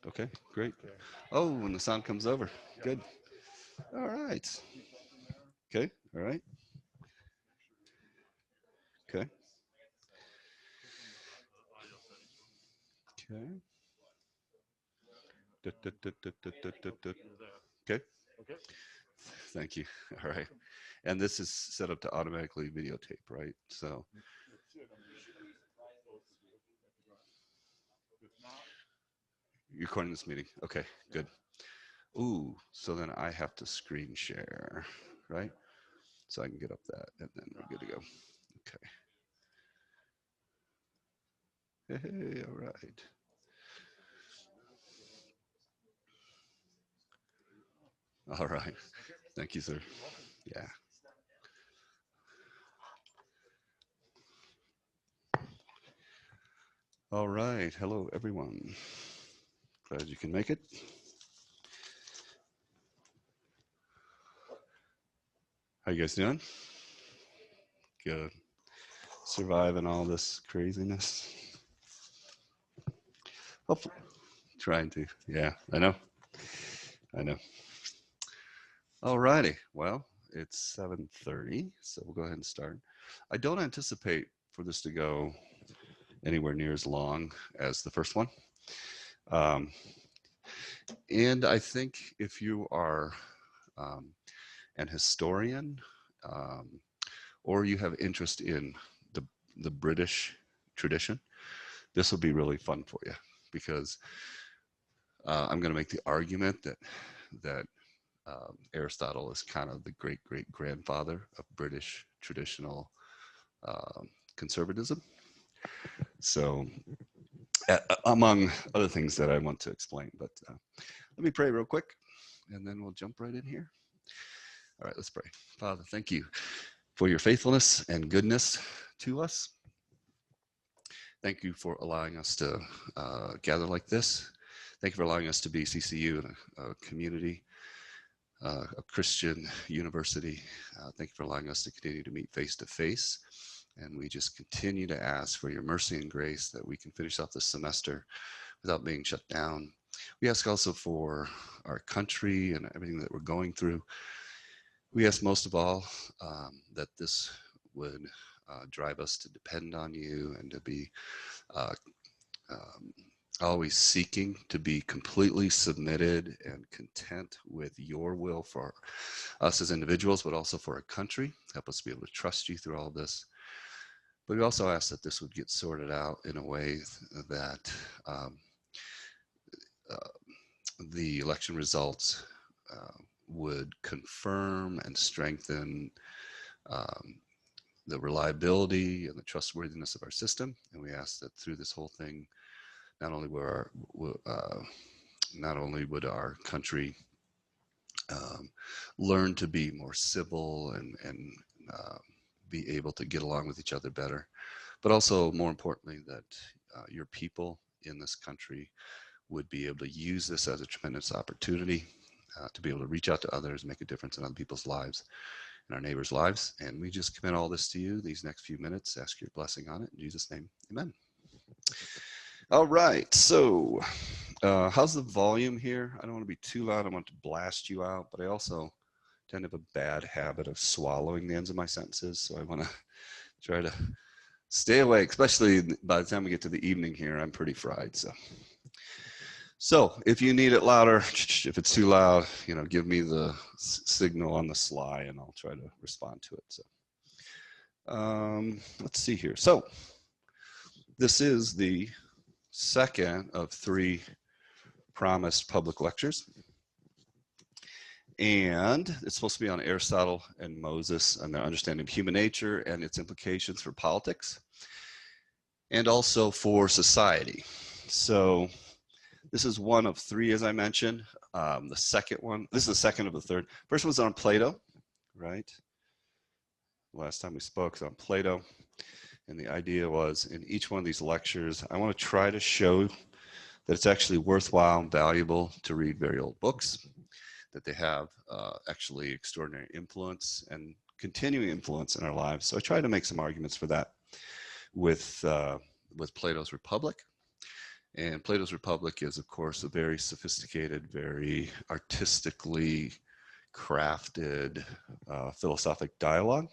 Okay, great. Oh, when the sound comes over. Good. All right. Okay, all right. Okay, okay. Dut, dut, dut, dut, dut, dut, dut, dut. Okay, thank you. All right. And this is set up to automatically videotape, right? So you're recording this meeting. Okay, good. Ooh, so then I have to screen share, right? So I can get up that and then we're good to go. Okay. Hey, all right. All right. Thank you, sir. Yeah. All right. Hello, everyone. Glad you can make it. How you guys doing? Good. Surviving all this craziness. Hopefully, trying to. Yeah, I know. I know. All righty. Well, it's 7:30, so we'll go ahead and start. I don't anticipate for this to go anywhere near as long as the first one. Um, and I think if you are um, an historian, um, or you have interest in the the British tradition, this will be really fun for you because I'm going to make the argument that Aristotle is kind of the great great grandfather of British traditional um, conservatism. So, among other things that I want to explain, but let me pray real quick, and then we'll jump right in here. All right, let's pray. Father, thank you for your faithfulness and goodness to us. Thank you for allowing us to gather like this. Thank you for allowing us to be CCU and a community, a Christian university. Thank you for allowing us to continue to meet face to face. And we just continue to ask for your mercy and grace that we can finish off this semester without being shut down. We ask also for our country and everything that we're going through. We ask most of all that this would drive us to depend on you and to be uh, um, always seeking to be completely submitted and content with your will for us as individuals, but also for our country. Help us be able to trust you through all this. But we also ask that this would get sorted out in a way that uh, the election results would confirm and strengthen um, the reliability and the trustworthiness of our system. And we ask that through this whole thing, not only not only would our country um, learn to be more civil and uh, be able to get along with each other better, but also more importantly that your people in this country would be able to use this as a tremendous opportunity to be able to reach out to others, make a difference in other people's lives and our neighbors' lives. And we just commit all this to you these next few minutes. Ask your blessing on it. In Jesus' name, amen. All right. So, how's the volume here? I don't want to be too loud. I want to blast you out, but I also tend to have a bad habit of swallowing the ends of my sentences. So I want to try to stay awake, especially by the time we get to the evening here. I'm pretty fried. So if you need it louder, if it's too loud, give me the signal on the sly and I'll try to respond to it. So let's see here. So this is the second of 3 promised public lectures. And it's supposed to be on Aristotle and Moses and their understanding of human nature and its implications for politics and also for society. So this is one of 3, as I mentioned. The second one, this is the second of the third. First one's on Plato, right? Last time we spoke was on Plato. And the idea was in each one of these lectures, I want to try to show that it's actually worthwhile and valuable to read very old books, that they have actually extraordinary influence and continuing influence in our lives. So I tried to make some arguments for that with Plato's Republic. And Plato's Republic is, of course, a very sophisticated, very artistically crafted philosophic dialogue.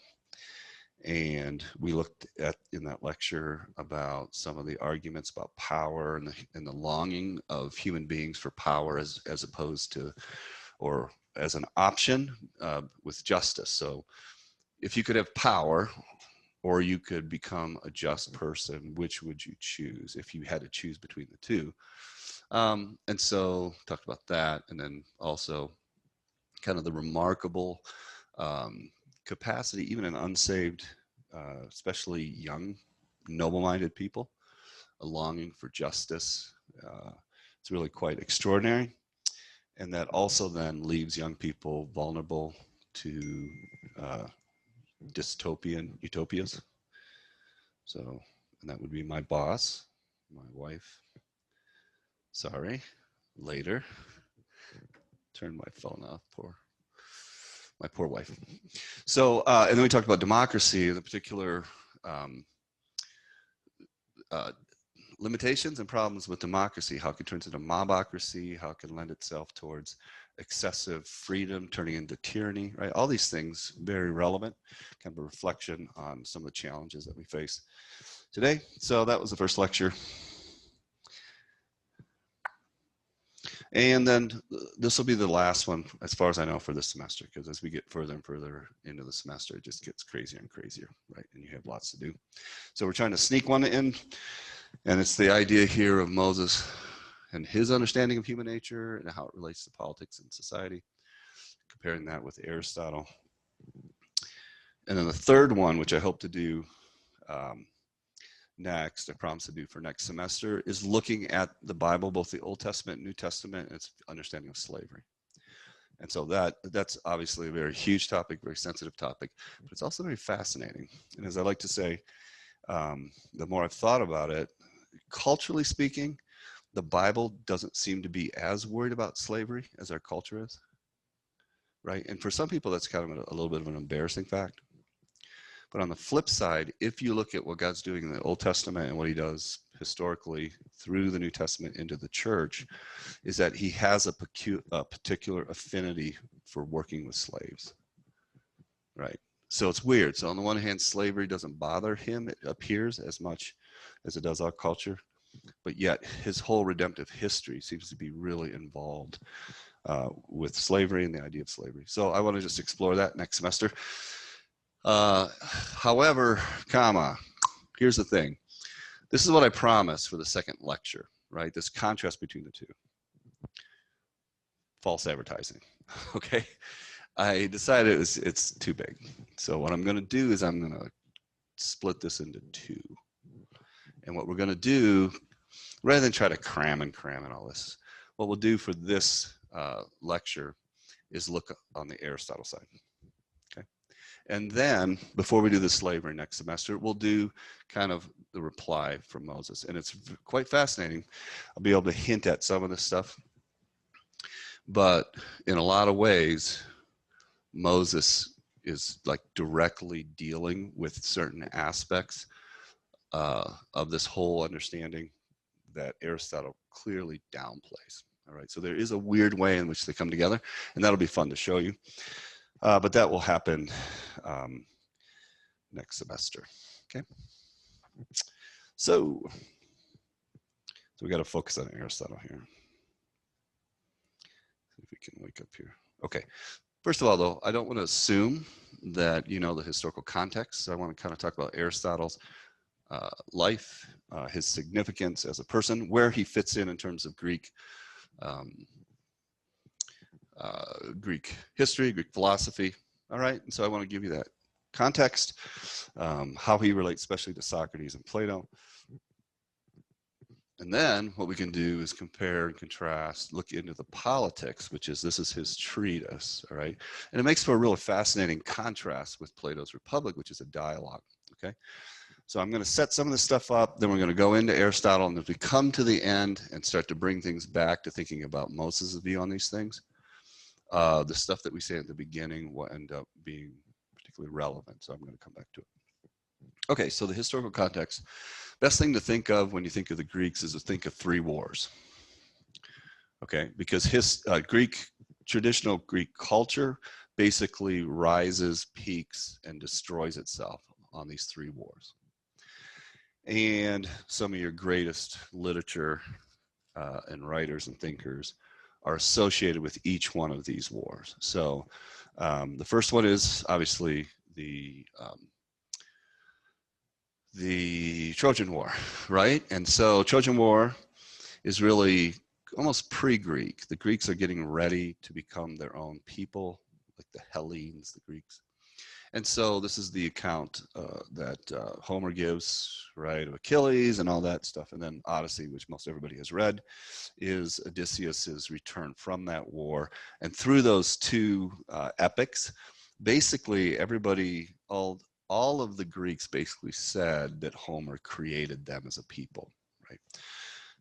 And we looked at in that lecture about some of the arguments about power and the longing of human beings for power as opposed to, or as an option with justice. So if you could have power or you could become a just person, which would you choose if you had to choose between the two? And so talked about that, and then also kind of the remarkable capacity, even in unsaved, especially young, noble-minded people, a longing for justice. It's really quite extraordinary. And that also then leaves young people vulnerable to dystopian utopias. So, and that would be my boss, my wife. Sorry, later. Turn my phone off. My poor wife. So, and then we talked about democracy, the particular limitations and problems with democracy, how it can turn into mobocracy, how it can lend itself towards excessive freedom, turning into tyranny, right? All these things very relevant, kind of a reflection on some of the challenges that we face today. So that was the first lecture. And then this will be the last one, as far as I know, for this semester, because as we get further and further into the semester, it just gets crazier and crazier, right? And you have lots to do. So we're trying to sneak one in, and it's the idea here of Moses and his understanding of human nature and how it relates to politics and society, comparing that with Aristotle. And then the third one, which I hope to do next, I promise to do for next semester, is looking at the Bible, both the Old Testament and New Testament, and its understanding of slavery. And so that's obviously a very huge topic, very sensitive topic, but it's also very fascinating. And as I like to say, the more I've thought about it, culturally speaking, the Bible doesn't seem to be as worried about slavery as our culture is, right? And for some people, that's kind of a little bit of an embarrassing fact. But on the flip side, if you look at what God's doing in the Old Testament and what he does historically through the New Testament into the church, is that he has a particular affinity for working with slaves, right? So it's weird. So on the one hand, slavery doesn't bother him, it appears, as much as it does our culture. But yet his whole redemptive history seems to be really involved with slavery and the idea of slavery. So I want to just explore that next semester. However, here's the thing. This is what I promised for the second lecture, right? This contrast between the two. False advertising, okay? I decided it's too big. So what I'm going to do is I'm going to split this into two. And what we're going to do, rather than try to cram and all this, what we'll do for this lecture is look on the Aristotle side. Okay. And then before we do the slavery next semester, we'll do kind of the reply from Moses. And it's quite fascinating. I'll be able to hint at some of this stuff. But in a lot of ways, Moses is like directly dealing with certain aspects of this whole understanding that Aristotle clearly downplays. All right, so there is a weird way in which they come together, and that'll be fun to show you. But that will happen next semester. Okay. So we got to focus on Aristotle here. See if we can wake up here. Okay. First of all, though, I don't want to assume that you know the historical context. So I want to kind of talk about Aristotle's life, his significance as a person, where he fits in terms of Greek history, Greek philosophy. All right, and so I want to give you that context, how he relates especially to Socrates and Plato. And then what we can do is compare and contrast, look into the politics, this is his treatise, all right? And it makes for a really fascinating contrast with Plato's Republic, which is a dialogue, okay? So I'm going to set some of this stuff up, then we're going to go into Aristotle, and as we come to the end and start to bring things back to thinking about Moses' view on these things, the stuff that we say at the beginning will end up being particularly relevant. So I'm going to come back to it. Okay, so the historical context. Best thing to think of when you think of the Greeks is to think of three wars. Okay, because his traditional Greek culture basically rises, peaks, and destroys itself on these three wars. And some of your greatest literature and writers and thinkers are associated with each one of these wars. So the first one is obviously the Trojan War, right? And so Trojan War is really almost pre-Greek. The Greeks are getting ready to become their own people, like the Hellenes, the Greeks. And so this is the account that Homer gives, right, of Achilles and all that stuff. And then Odyssey, which most everybody has read, is Odysseus's return from that war. And through those two epics, basically everybody, all of the Greeks basically said that Homer created them as a people, right?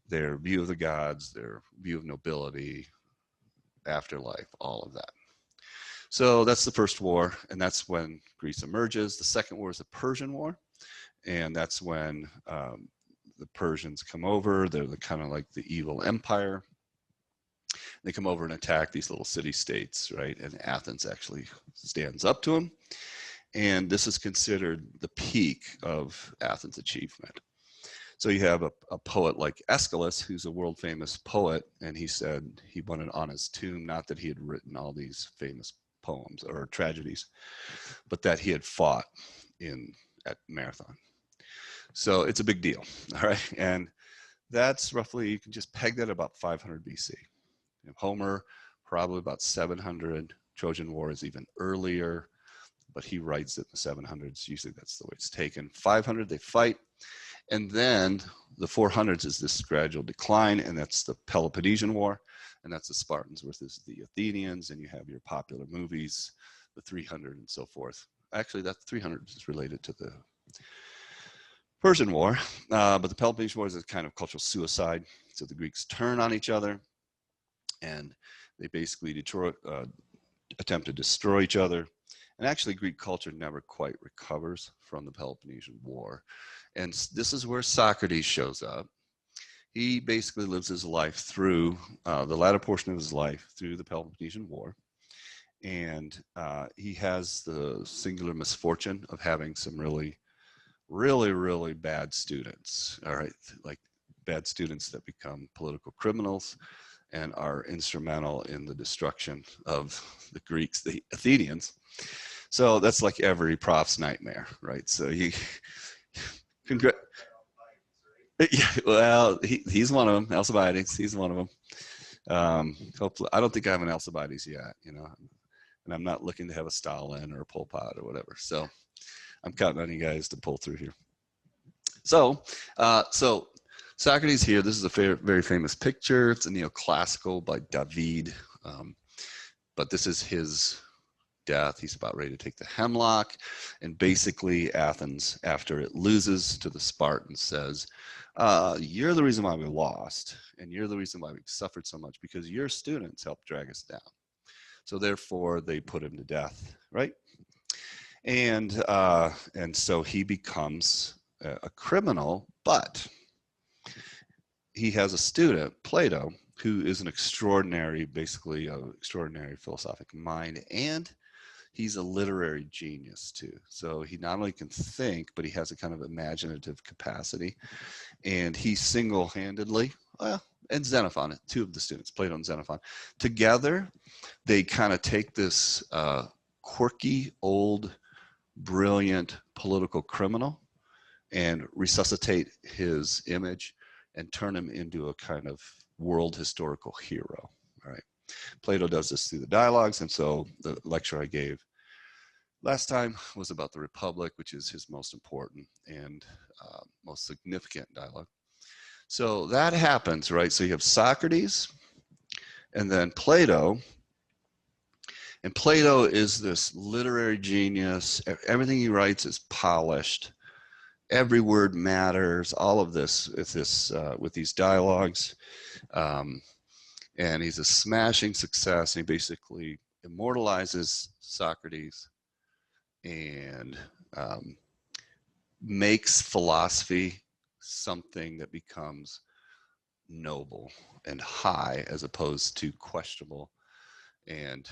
Their view of the gods, their view of nobility, afterlife, all of that. So that's the first war, and that's when Greece emerges. The second war is the Persian War, and that's when the Persians come over. They're kind of like the evil empire. They come over and attack these little city-states, right? And Athens actually stands up to them. And this is considered the peak of Athens' achievement. So you have a poet like Aeschylus, who's a world famous poet, and he said he wanted on his tomb, not that he had written all these famous poems or tragedies, but that he had fought at Marathon. So it's a big deal, all right? And that's roughly, you can just peg that about 500 BC. Homer, probably about 700. Trojan War is even earlier, but he writes it in the 700s. Usually that's the way it's taken. 500, they fight. And then the 400s is this gradual decline, and that's the Peloponnesian War, and that's the Spartans versus the Athenians, and you have your popular movies, the 300 and so forth. Actually, that 300 is related to the Persian War, but the Peloponnesian War is a kind of cultural suicide. So the Greeks turn on each other, and they basically attempt to destroy each other. And actually, Greek culture never quite recovers from the Peloponnesian War. And this is where Socrates shows up. He basically lives his life through the latter portion of his life through the Peloponnesian War. And he has the singular misfortune of having some really, really, really bad students, all right? Like bad students that become political criminals and are instrumental in the destruction of the Greeks, the Athenians. So that's like every prof's nightmare, right? So he, yeah, well, he's one of them. Alcibiades, he's one of them. Hopefully, I don't think I have an Alcibiades yet, and I'm not looking to have a Stalin or a Pol Pot or whatever. So I'm counting on you guys to pull through here. So Socrates here. This is a very famous picture. It's a neoclassical by David, but this is his death. He's about ready to take the hemlock, and basically Athens, after it loses to the Spartans, says, you're the reason why we lost, and you're the reason why we suffered so much, because your students helped drag us down. So therefore they put him to death, right? And so he becomes a criminal, but he has a student, Plato, who is an extraordinary philosophic mind, and he's a literary genius too. So he not only can think, but he has a kind of imaginative capacity. And he single-handedly, and Xenophon, two of the students, Plato and Xenophon, together, they kind of take this quirky, old, brilliant political criminal and resuscitate his image and turn him into a kind of world historical hero. All right. Plato does this through the dialogues, and so the lecture I gave last time was about the Republic, which is his most important and most significant dialogue. So that happens, right? So you have Socrates, and then Plato. And Plato is this literary genius. Everything he writes is polished. Every word matters. All of this with these dialogues. And he's a smashing success. He basically immortalizes Socrates and makes philosophy something that becomes noble and high as opposed to questionable and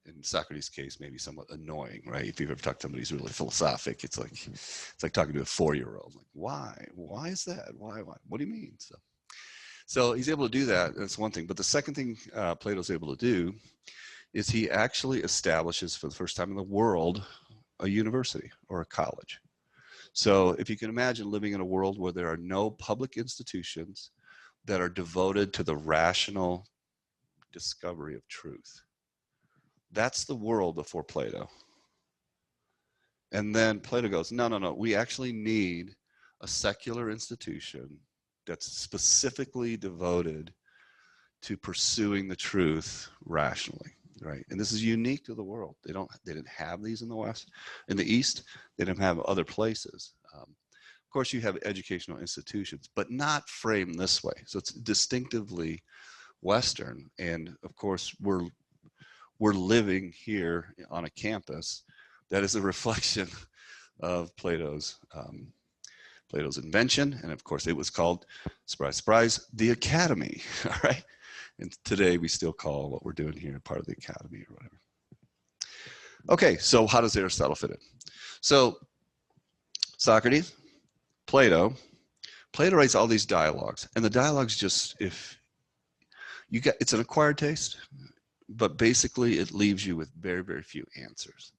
in Socrates' case, maybe somewhat annoying, right? If you've ever talked to somebody who's really philosophic, it's like talking to a 4-year-old. Like, why? Why is that? Why? What do you mean? So he's able to do that. That's one thing. But the second thing Plato's able to do is he actually establishes for the first time in the world a university or a college. So if you can imagine living in a world where there are no public institutions that are devoted to the rational discovery of truth. That's the world before Plato. And then Plato goes, no, we actually need a secular institution that's specifically devoted to pursuing the truth rationally, right? And this is unique to the world. They didn't have these in the West. In the East, they didn't have other places. Of course, you have educational institutions, but not framed this way. So it's distinctively Western. And of course, we're living here on a campus that is a reflection of Plato's invention. And of course, it was called, surprise, surprise, the Academy, all right? And today we still call what we're doing here part of the Academy or whatever. Okay, so how does Aristotle fit in? So Socrates, Plato writes all these dialogues, and the dialogues just, if you get, it's an acquired taste, but basically it leaves you with very, very few answers.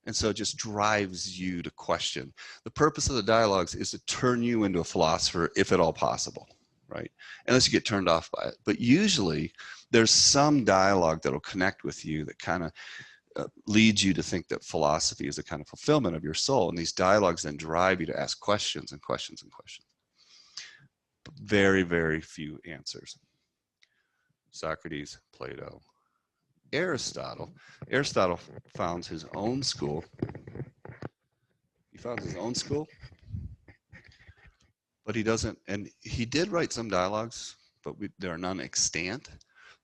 And so it just drives you to question. The purpose of the dialogues is to turn you into a philosopher, if at all possible, right? Unless you get turned off by it. But usually there's some dialogue that'll connect with you that kind of leads you to think that philosophy is a kind of fulfillment of your soul. And these dialogues then drive you to ask questions and questions and questions. But very, very few answers. Socrates, Plato, Aristotle founds his own school. He founds his own school, but he doesn't, and he did write some dialogues, but there are none extant.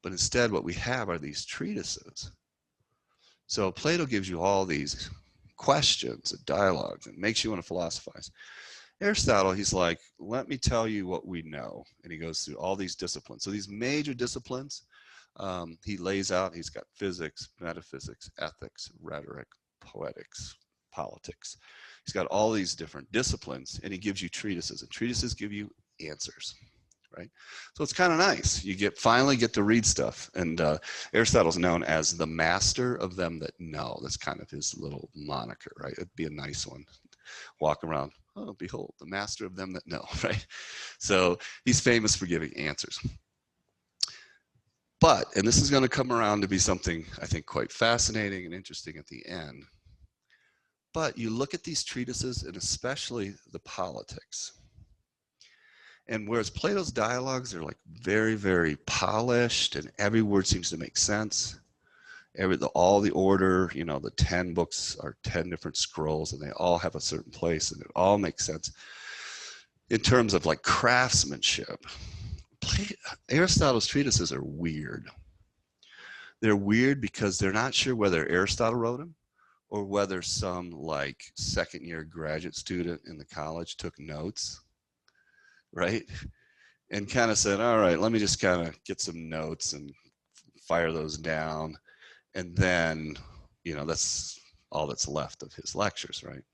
But instead, what we have are these treatises. So Plato gives you all these questions and dialogues and makes you want to philosophize. Aristotle, he's like, let me tell you what we know. And he goes through all these disciplines. So these major disciplines, he lays out, he's got physics, metaphysics, ethics, rhetoric, poetics, politics. He's got all these different disciplines, and he gives you treatises, and treatises give you answers, right? So it's kind of nice. You finally get to read stuff, and Aristotle's known as the master of them that know. That's kind of his little moniker, right? It'd be a nice one. Walk around, oh, behold, the master of them that know, right? So he's famous for giving answers. But, and this is going to come around to be something I think quite fascinating and interesting at the end, but you look at these treatises, and especially the politics, and whereas Plato's dialogues are like very, very polished, and every word seems to make sense, all the order, you know, the 10 books are 10 different scrolls, and they all have a certain place, and it all makes sense in terms of like craftsmanship. Aristotle's treatises are weird. They're weird because they're not sure whether Aristotle wrote them or whether some like second-year graduate student in the college took notes, right? And kind of said, all right, let me just kind of get some notes and fire those down. And then, you know, that's all that's left of his lectures, right? And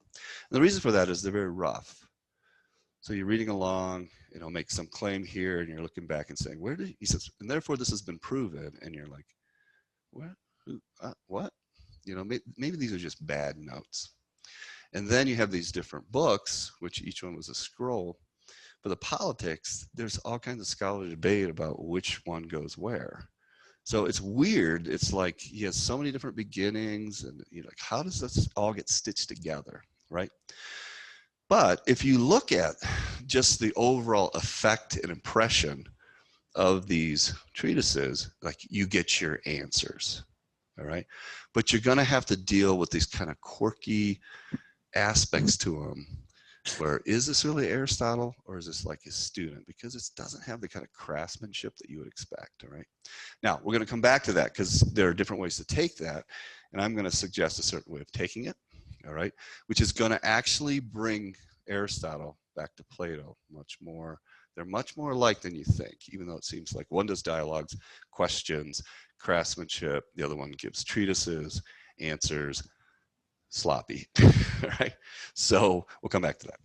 the reason for that is they're very rough. So you're reading along, and he'll make some claim here, and you're looking back and saying, where did he says, and therefore this has been proven, and you're like, what? What? You know, maybe these are just bad notes. And then you have these different books, which each one was a scroll. For the politics, there's all kinds of scholarly debate about which one goes where. So it's weird. It's like he has so many different beginnings, and you're like, how does this all get stitched together, right? But if you look at just the overall effect and impression of these treatises, like you get your answers, all right? But you're gonna have to deal with these kind of quirky aspects to them, where is this really Aristotle or is this like his student? Because it doesn't have the kind of craftsmanship that you would expect, all right? Now, we're gonna come back to that because there are different ways to take that, and I'm gonna suggest a certain way of taking it, all right, which is going to actually bring Aristotle back to Plato much more. They're much more alike than you think, even though it seems like one does dialogues, questions, craftsmanship, the other one gives treatises, answers, sloppy, right? So we'll come back to that.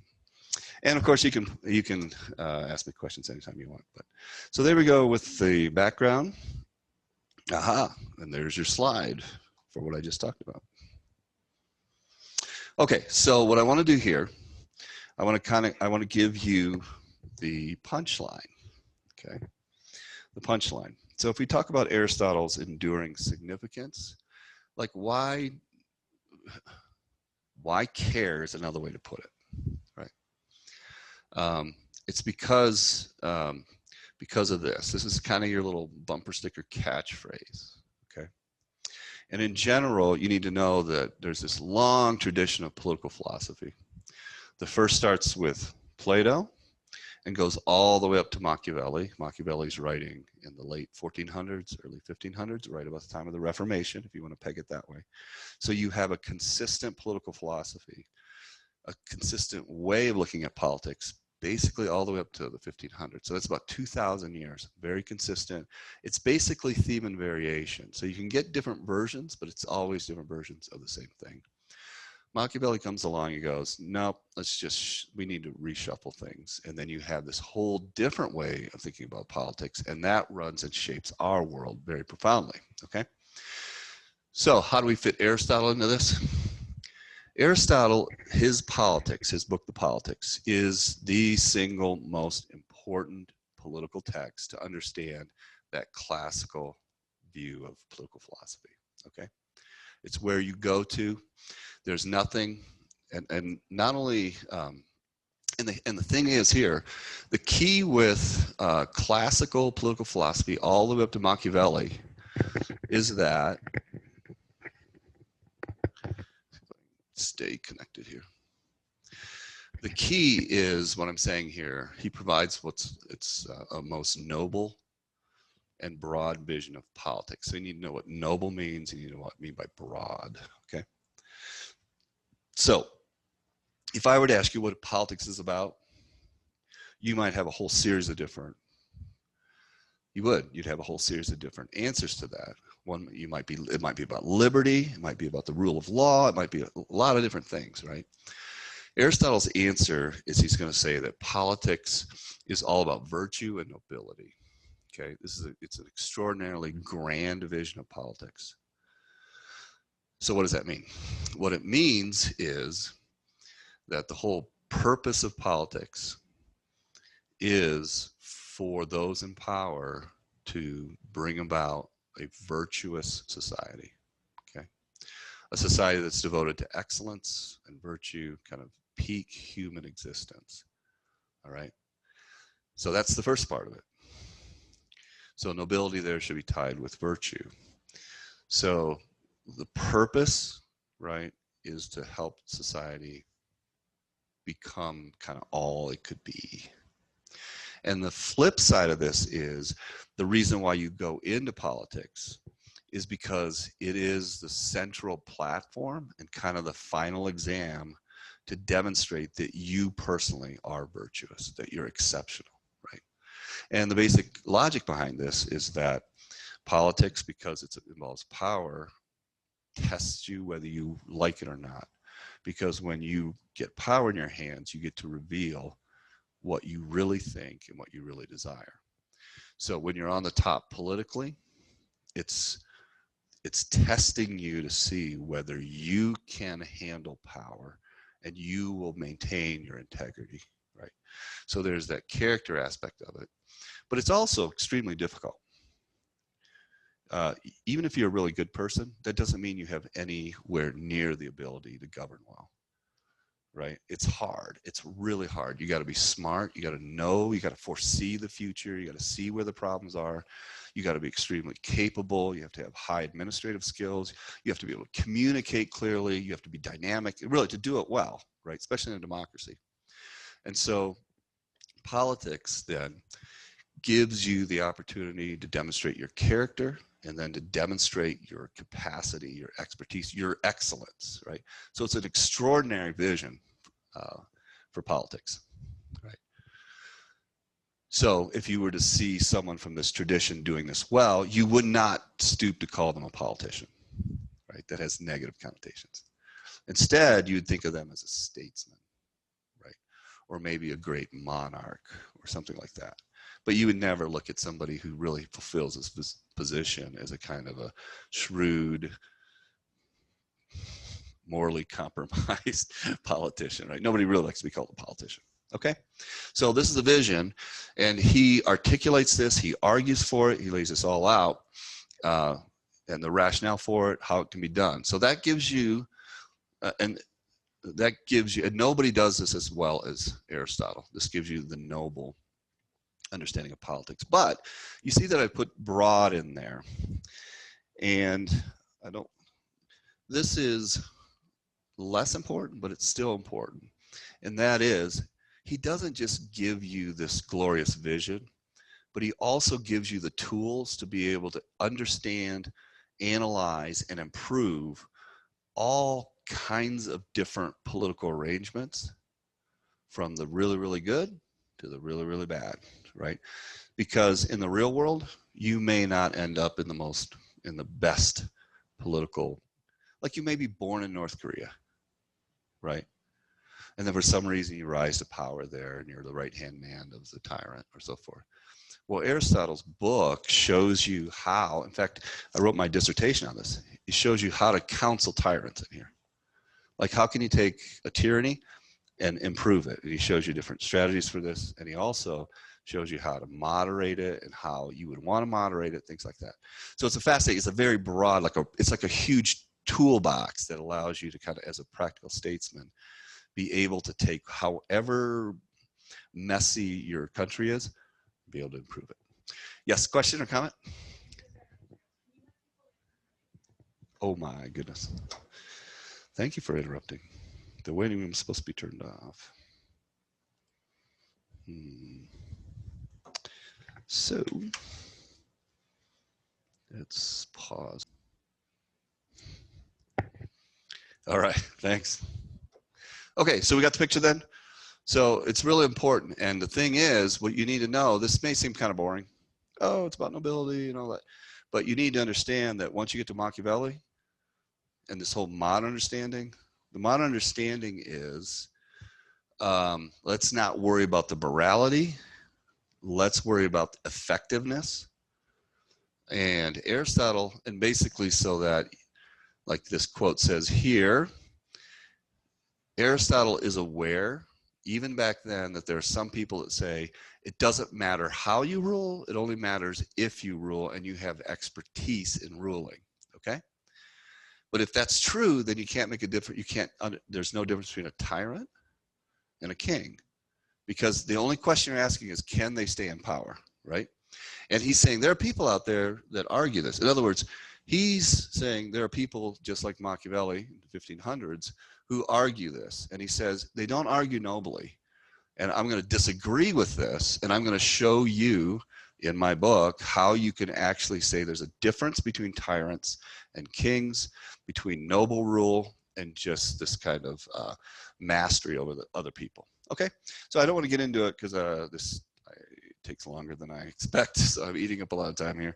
And of course, you can ask me questions anytime you want. But so there we go with the background. Aha, and there's your slide for what I just talked about. Okay, so what I want to do here, I want to give you the punchline. Okay, the punchline. So if we talk about Aristotle's enduring significance, like why care is another way to put it, right? It's because of this. This is kind of your little bumper sticker catchphrase, okay? And in general, you need to know that there's this long tradition of political philosophy. The first starts with Plato and goes all the way up to Machiavelli. Machiavelli's writing in the late 1400s, early 1500s, right about the time of the Reformation, if you want to peg it that way. So you have a consistent political philosophy, a consistent way of looking at politics, basically all the way up to the 1500s. So that's about 2,000 years, very consistent. It's basically theme and variation. So you can get different versions, but it's always different versions of the same thing. Machiavelli comes along and goes, nope, we need to reshuffle things. And then you have this whole different way of thinking about politics, and that runs and shapes our world very profoundly, okay? So how do we fit Aristotle into this? Aristotle, his Politics, his book, The Politics, is the single most important political text to understand that classical view of political philosophy, okay? It's where you go to. There's nothing, and not only, and the thing is here, the key with classical political philosophy all the way up to Machiavelli is that, stay connected here. The key is what I'm saying here. He provides it's a most noble and broad vision of politics. So you need to know what noble means, and you need to know what I mean by broad, okay? So if I were to ask you what politics is about, you might have a whole series of different, you'd have a whole series of different answers to that. One, it might be about liberty, it might be about the rule of law, it might be a lot of different things, right? Aristotle's answer is he's going to say that politics is all about virtue and nobility. Okay, it's an extraordinarily grand vision of politics. So what does that mean? What it means is that the whole purpose of politics is for those in power to bring about a virtuous society, okay? A society that's devoted to excellence and virtue, kind of peak human existence, all right? So that's the first part of it. So nobility there should be tied with virtue. So the purpose, right, is to help society become kind of all it could be. And the flip side of this is the reason why you go into politics is because it is the central platform and kind of the final exam to demonstrate that you personally are virtuous, that you're exceptional, right? And the basic logic behind this is that politics, because it involves power, tests you whether you like it or not. Because when you get power in your hands, you get to reveal what you really think and what you really desire. So when you're on the top politically, it's testing you to see whether you can handle power and you will maintain your integrity, right? So there's that character aspect of it, but it's also extremely difficult. Even if you're a really good person, that doesn't mean you have anywhere near the ability to govern well, right? It's hard. It's really hard. You got to be smart. You got to know. You got to foresee the future. You got to see where the problems are. You got to be extremely capable. You have to have high administrative skills. You have to be able to communicate clearly. You have to be dynamic, really, to do it well, right? Especially in a democracy. And so politics then gives you the opportunity to demonstrate your character and then to demonstrate your capacity, your expertise, your excellence, right? So it's an extraordinary vision for politics, right? So if you were to see someone from this tradition doing this well, you would not stoop to call them a politician, right? That has negative connotations. Instead, you'd think of them as a statesman, right? Or maybe a great monarch or something like that. But you would never look at somebody who really fulfills this position as a kind of a shrewd, morally compromised politician, right? Nobody really likes to be called a politician. Okay, so this is a vision, and he articulates this, he argues for it, he lays this all out, and the rationale for it, how it can be done. So that gives you, and nobody does this as well as Aristotle. This gives you the noble understanding of politics. But you see that I put broad in there, and this is less important, but it's still important, and that is, he doesn't just give you this glorious vision, but he also gives you the tools to be able to understand, analyze, and improve all kinds of different political arrangements, from the really, really good to the really, really bad, right? Because in the real world, you may not end up in the best political, like you may be born in North Korea, right? And then for some reason you rise to power there and you're the right-hand man of the tyrant or so forth. Well, Aristotle's book shows you how, in fact, I wrote my dissertation on this. It shows you how to counsel tyrants in here. Like, how can you take a tyranny and improve it? And he shows you different strategies for this. And he also shows you how to moderate it and how you would want to moderate it, things like that. So it's a very broad, it's like a huge toolbox that allows you to kind of, as a practical statesman, be able to take however messy your country is, be able to improve it. Yes, question or comment? Oh my goodness. Thank you for interrupting. The waiting room is supposed to be turned off. So let's pause. All right, thanks. Okay, so we got the picture then. So it's really important. And the thing is, what you need to know, this may seem kind of boring. Oh, it's about nobility and all that. But you need to understand that once you get to Machiavelli and this whole modern understanding, the modern understanding is, let's not worry about the morality. Let's worry about effectiveness. And Aristotle, and basically so that, like this quote says here, Aristotle is aware, even back then, that there are some people that say it doesn't matter how you rule, it only matters if you rule and you have expertise in ruling, okay? But if that's true, then you can't make a difference, there's no difference between a tyrant and a king, because the only question you're asking is, can they stay in power, right? And he's saying there are people out there that argue this. In other words, he's saying there are people just like Machiavelli in the 1500s who argue this. And he says they don't argue nobly. And I'm going to disagree with this. And I'm going to show you in my book how you can actually say there's a difference between tyrants and kings, between noble rule and just this kind of mastery over the other people. Okay, so I don't want to get into it because this takes longer than I expect, so I'm eating up a lot of time here.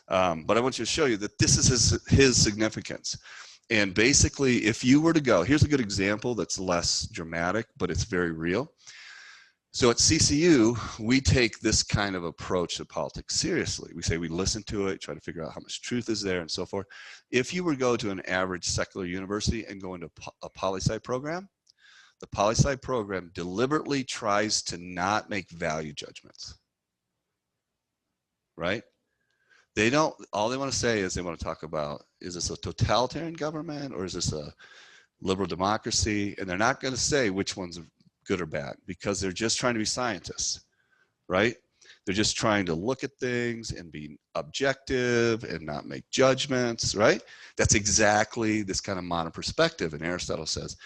But I want you to show you that this is his significance. And basically, if you were to go, here's a good example that's less dramatic, but it's very real. So at CCU, we take this kind of approach to politics seriously. We say we listen to it, try to figure out how much truth is there and so forth. If you were to go to an average secular university and go into a poli-sci program, the poli-sci program deliberately tries to not make value judgments, right? They don't, all they want to say is they want to talk about, is this a totalitarian government or is this a liberal democracy? And they're not going to say which one's good or bad, because they're just trying to be scientists, right? They're just trying to look at things and be objective and not make judgments, right? That's exactly this kind of modern perspective. And Aristotle says,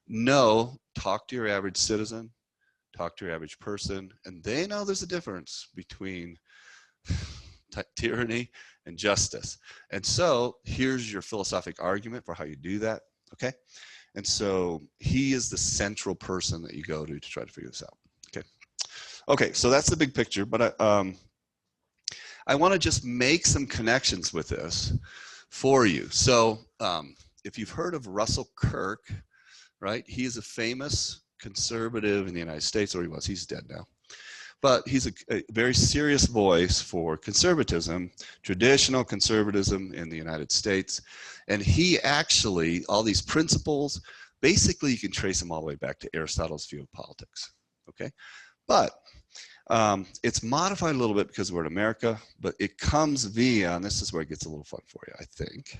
no, talk to your average citizen, talk to your average person, and they know there's a difference between tyranny and justice. And so here's your philosophic argument for how you do that, okay? And so he is the central person that you go to try to figure this out, okay? Okay, so that's the big picture, but I want to just make some connections with this for you. So if you've heard of Russell Kirk, right? He is a famous conservative in the United States, or he was, he's dead now. But he's a very serious voice for conservatism, traditional conservatism in the United States. And he actually, all these principles, basically you can trace them all the way back to Aristotle's view of politics, okay? But it's modified a little bit because we're in America, but it comes via, and this is where it gets a little fun for you, I think.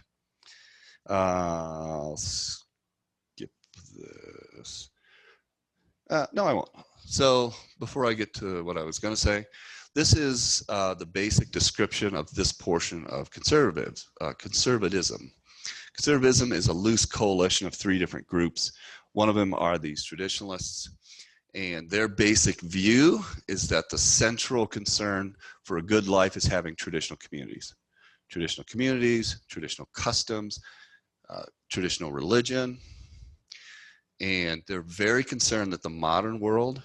I'll skip this. No, I won't. So before I get to what I was going to say, this is the basic description of this portion of conservatism. Conservatism is a loose coalition of 3 different groups. One of them are these traditionalists, and their basic view is that the central concern for a good life is having traditional communities, traditional customs, traditional religion. And they're very concerned that the modern world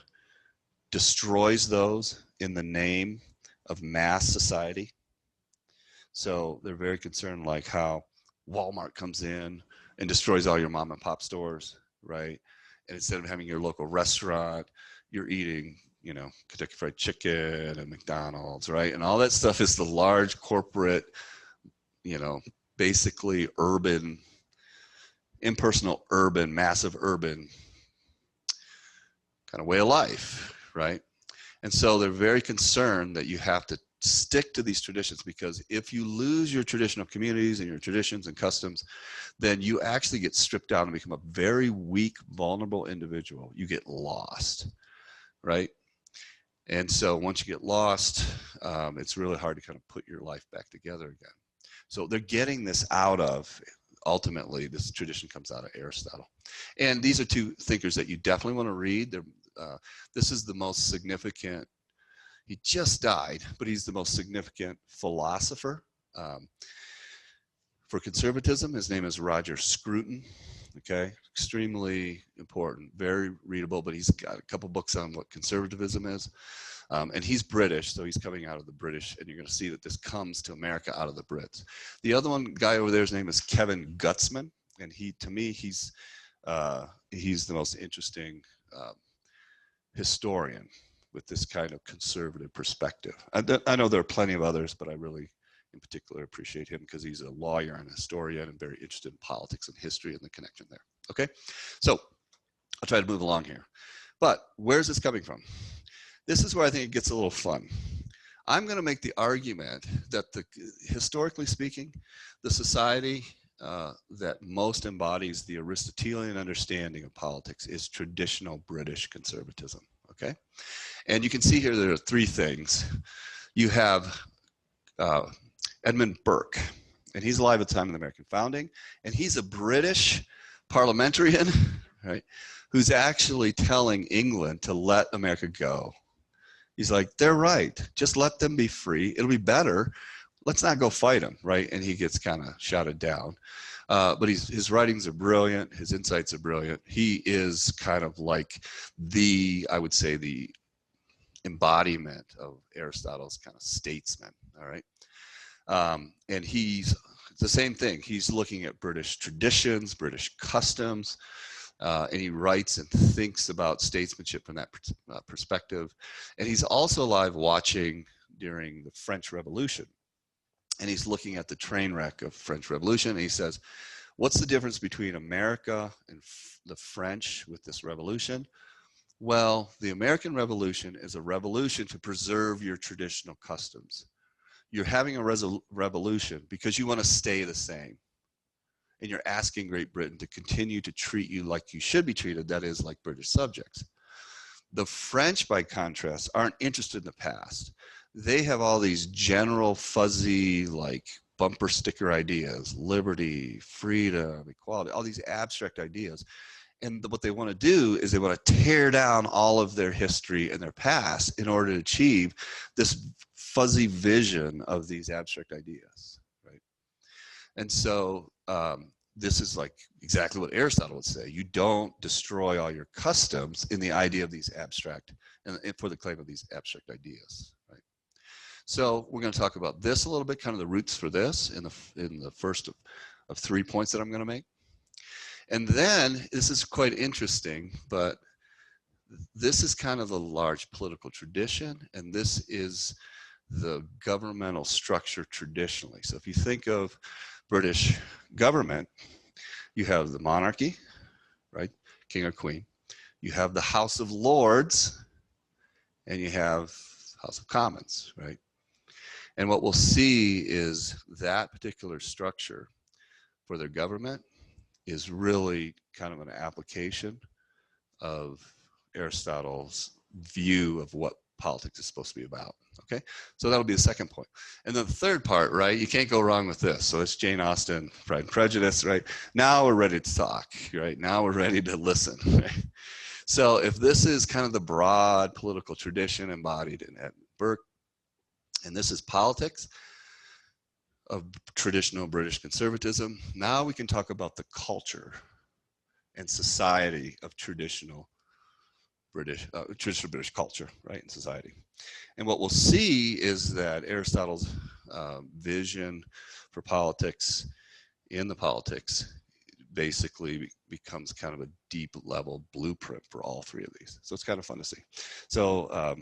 destroys those in the name of mass society. So they're very concerned like how Walmart comes in and destroys all your mom and pop stores, right? And instead of having your local restaurant, you're eating, you know, Kentucky Fried Chicken and McDonald's, right? And all that stuff is the large corporate, you know, basically urban, impersonal urban, massive urban kind of way of life, right? And so they're very concerned that you have to stick to these traditions, because if you lose your traditional communities and your traditions and customs, then you actually get stripped down and become a very weak, vulnerable individual. You get lost, right? And so once you get lost, it's really hard to kind of put your life back together again. So they're getting this out of, ultimately, this tradition comes out of Aristotle. And these are 2 thinkers that you definitely want to read. This is the most significant, he just died, but he's the most significant philosopher for conservatism. His name is Roger Scruton, okay? Extremely important, very readable, but he's got a couple books on what conservatism is. And he's British, so he's coming out of the British, and you're going to see that this comes to America out of the Brits. The other one, guy over there, his name is Kevin Gutzman, and he, to me, he's the most interesting historian with this kind of conservative perspective. I know there are plenty of others, but I really, in particular, appreciate him because he's a lawyer and a historian and very interested in politics and history and the connection there. Okay, so I'll try to move along here. But where's this coming from? This is where I think it gets a little fun. I'm going to make the argument that, historically speaking, the society that most embodies the Aristotelian understanding of politics is traditional British conservatism, okay? And you can see here there are 3 things. You have Edmund Burke, and he's alive at the time of the American founding, and he's a British parliamentarian, right, who's actually telling England to let America go. He's like, they're right, just let them be free, it'll be better. Let's not go fight him, right? And he gets kind of shouted down. But his writings are brilliant. His insights are brilliant. He is kind of like I would say, the embodiment of Aristotle's kind of statesman, all right? And he's the same thing. He's looking at British traditions, British customs, and he writes and thinks about statesmanship from that perspective. And he's also alive watching during the French Revolution. And he's looking at the train wreck of French Revolution, and he says, what's the difference between America and the French with this revolution? Well, the American Revolution is a revolution to preserve your traditional customs. You're having a revolution because you want to stay the same. And you're asking Great Britain to continue to treat you like you should be treated, that is, like British subjects. The French, by contrast, aren't interested in the past. They have all these general, fuzzy, like bumper sticker ideas, liberty, freedom, equality, all these abstract ideas. And what they want to do is they want to tear down all of their history and their past in order to achieve this fuzzy vision of these abstract ideas. And so this is like exactly what Aristotle would say. You don't destroy all your customs in the idea of these abstract, and for the claim of these abstract ideas, right? So we're going to talk about this a little bit, kind of the roots for this in the first of 3 points that I'm going to make. And then this is quite interesting, but this is kind of the large political tradition, and this is the governmental structure traditionally. So if you think of British government, you have the monarchy, right? King or queen. You have the House of Lords, and you have House of Commons, right? And what we'll see is that particular structure for their government is really kind of an application of Aristotle's view of what politics is supposed to be about. Okay, so that'll be the second point. And then the third part, right? You can't go wrong with this. So it's Jane Austen, Pride and Prejudice, right? Now we're ready to talk, right? Now we're ready to listen, right? So if this is kind of the broad political tradition embodied in Edmund Burke, and this is politics of traditional British conservatism, now we can talk about the culture and society of traditional British culture, right, in society. And what we'll see is that Aristotle's vision for politics in the politics basically becomes kind of a deep level blueprint for all three of these. So it's kind of fun to see. So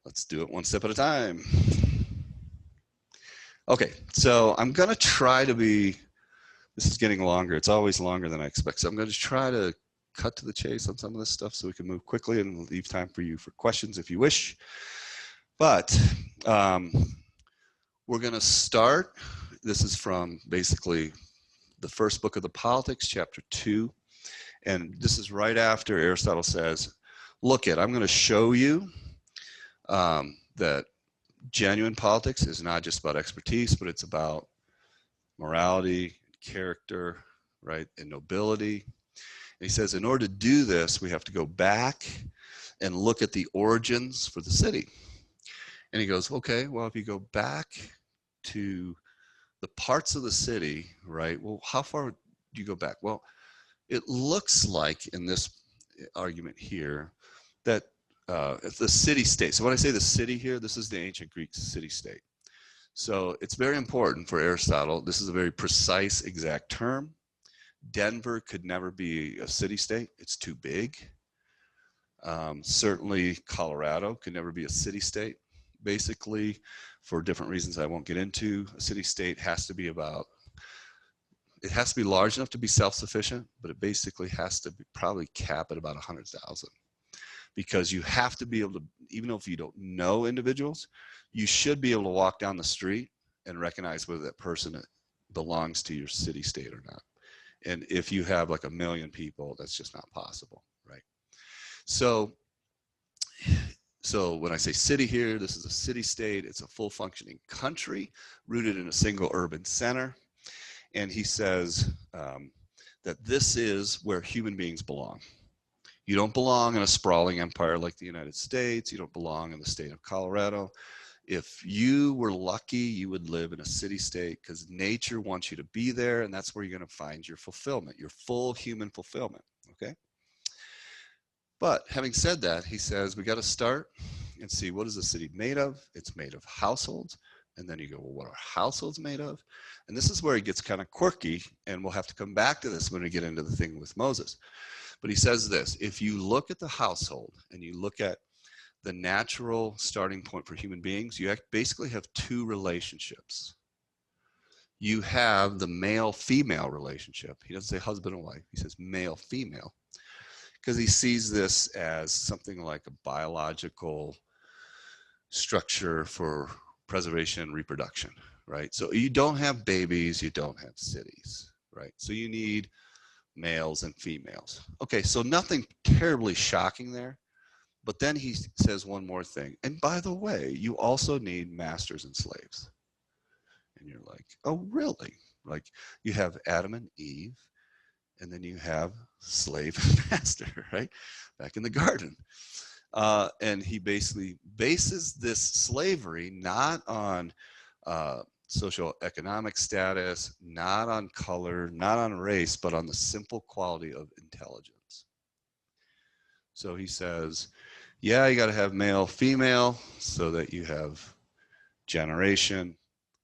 let's do it one step at a time. Okay, so I'm going to try to be, this is getting longer. It's always longer than I expect. So I'm going to try to cut to the chase on some of this stuff so we can move quickly and leave time for you for questions if you wish. But we're going to start. This is from basically the first book of the Politics, chapter 2. And this is right after Aristotle says, look I'm going to show you that genuine politics is not just about expertise, but it's about morality, character, right, and nobility. And he says, in order to do this, we have to go back and look at the origins for the city. And he goes, okay, well, if you go back to the parts of the city, right, well, how far do you go back? Well, it looks like in this argument here that the city-state. So when I say the city here, this is the ancient Greek city-state. So it's very important for Aristotle. This is a very precise, exact term. Denver could never be a city-state. It's too big. Certainly Colorado could never be a city-state. Basically, for different reasons I won't get into, a city-state has to be about, it has to be large enough to be self-sufficient, but it basically has to be probably cap at about 100,000. Because you have to be able to, even if you don't know individuals, you should be able to walk down the street and recognize whether that person belongs to your city-state or not. And if you have like 1 million people, that's just not possible, right? So when I say city here, this is a city-state. It's a full functioning country rooted in a single urban center. And he says that this is where human beings belong. You don't belong in a sprawling empire like the United States. You don't belong in the state of Colorado. If you were lucky, you would live in a city-state because nature wants you to be there, and that's where you're going to find your fulfillment, your full human fulfillment, okay? But having said that, he says we got to start and see, what is the city made of? It's made of households. And then you go, well, what are households made of? And this is where it gets kind of quirky, and we'll have to come back to this when we get into the thing with Moses. But he says this, if you look at the household and you look at the natural starting point for human beings, you basically have two relationships. You have the male-female relationship. He doesn't say husband and wife. He says male-female, because he sees this as something like a biological structure for preservation and reproduction, right? So you don't have babies, you don't have cities, right? So you need males and females. Okay, so nothing terribly shocking there. But then he says one more thing. And by the way, you also need masters and slaves. And you're like, oh, really? Like you have Adam and Eve, and then you have slave and master, right? Back in the garden. And he basically bases this slavery not on socioeconomic status, not on color, not on race, but on the simple quality of intelligence. So he says, yeah, you got to have male, female so that you have generation,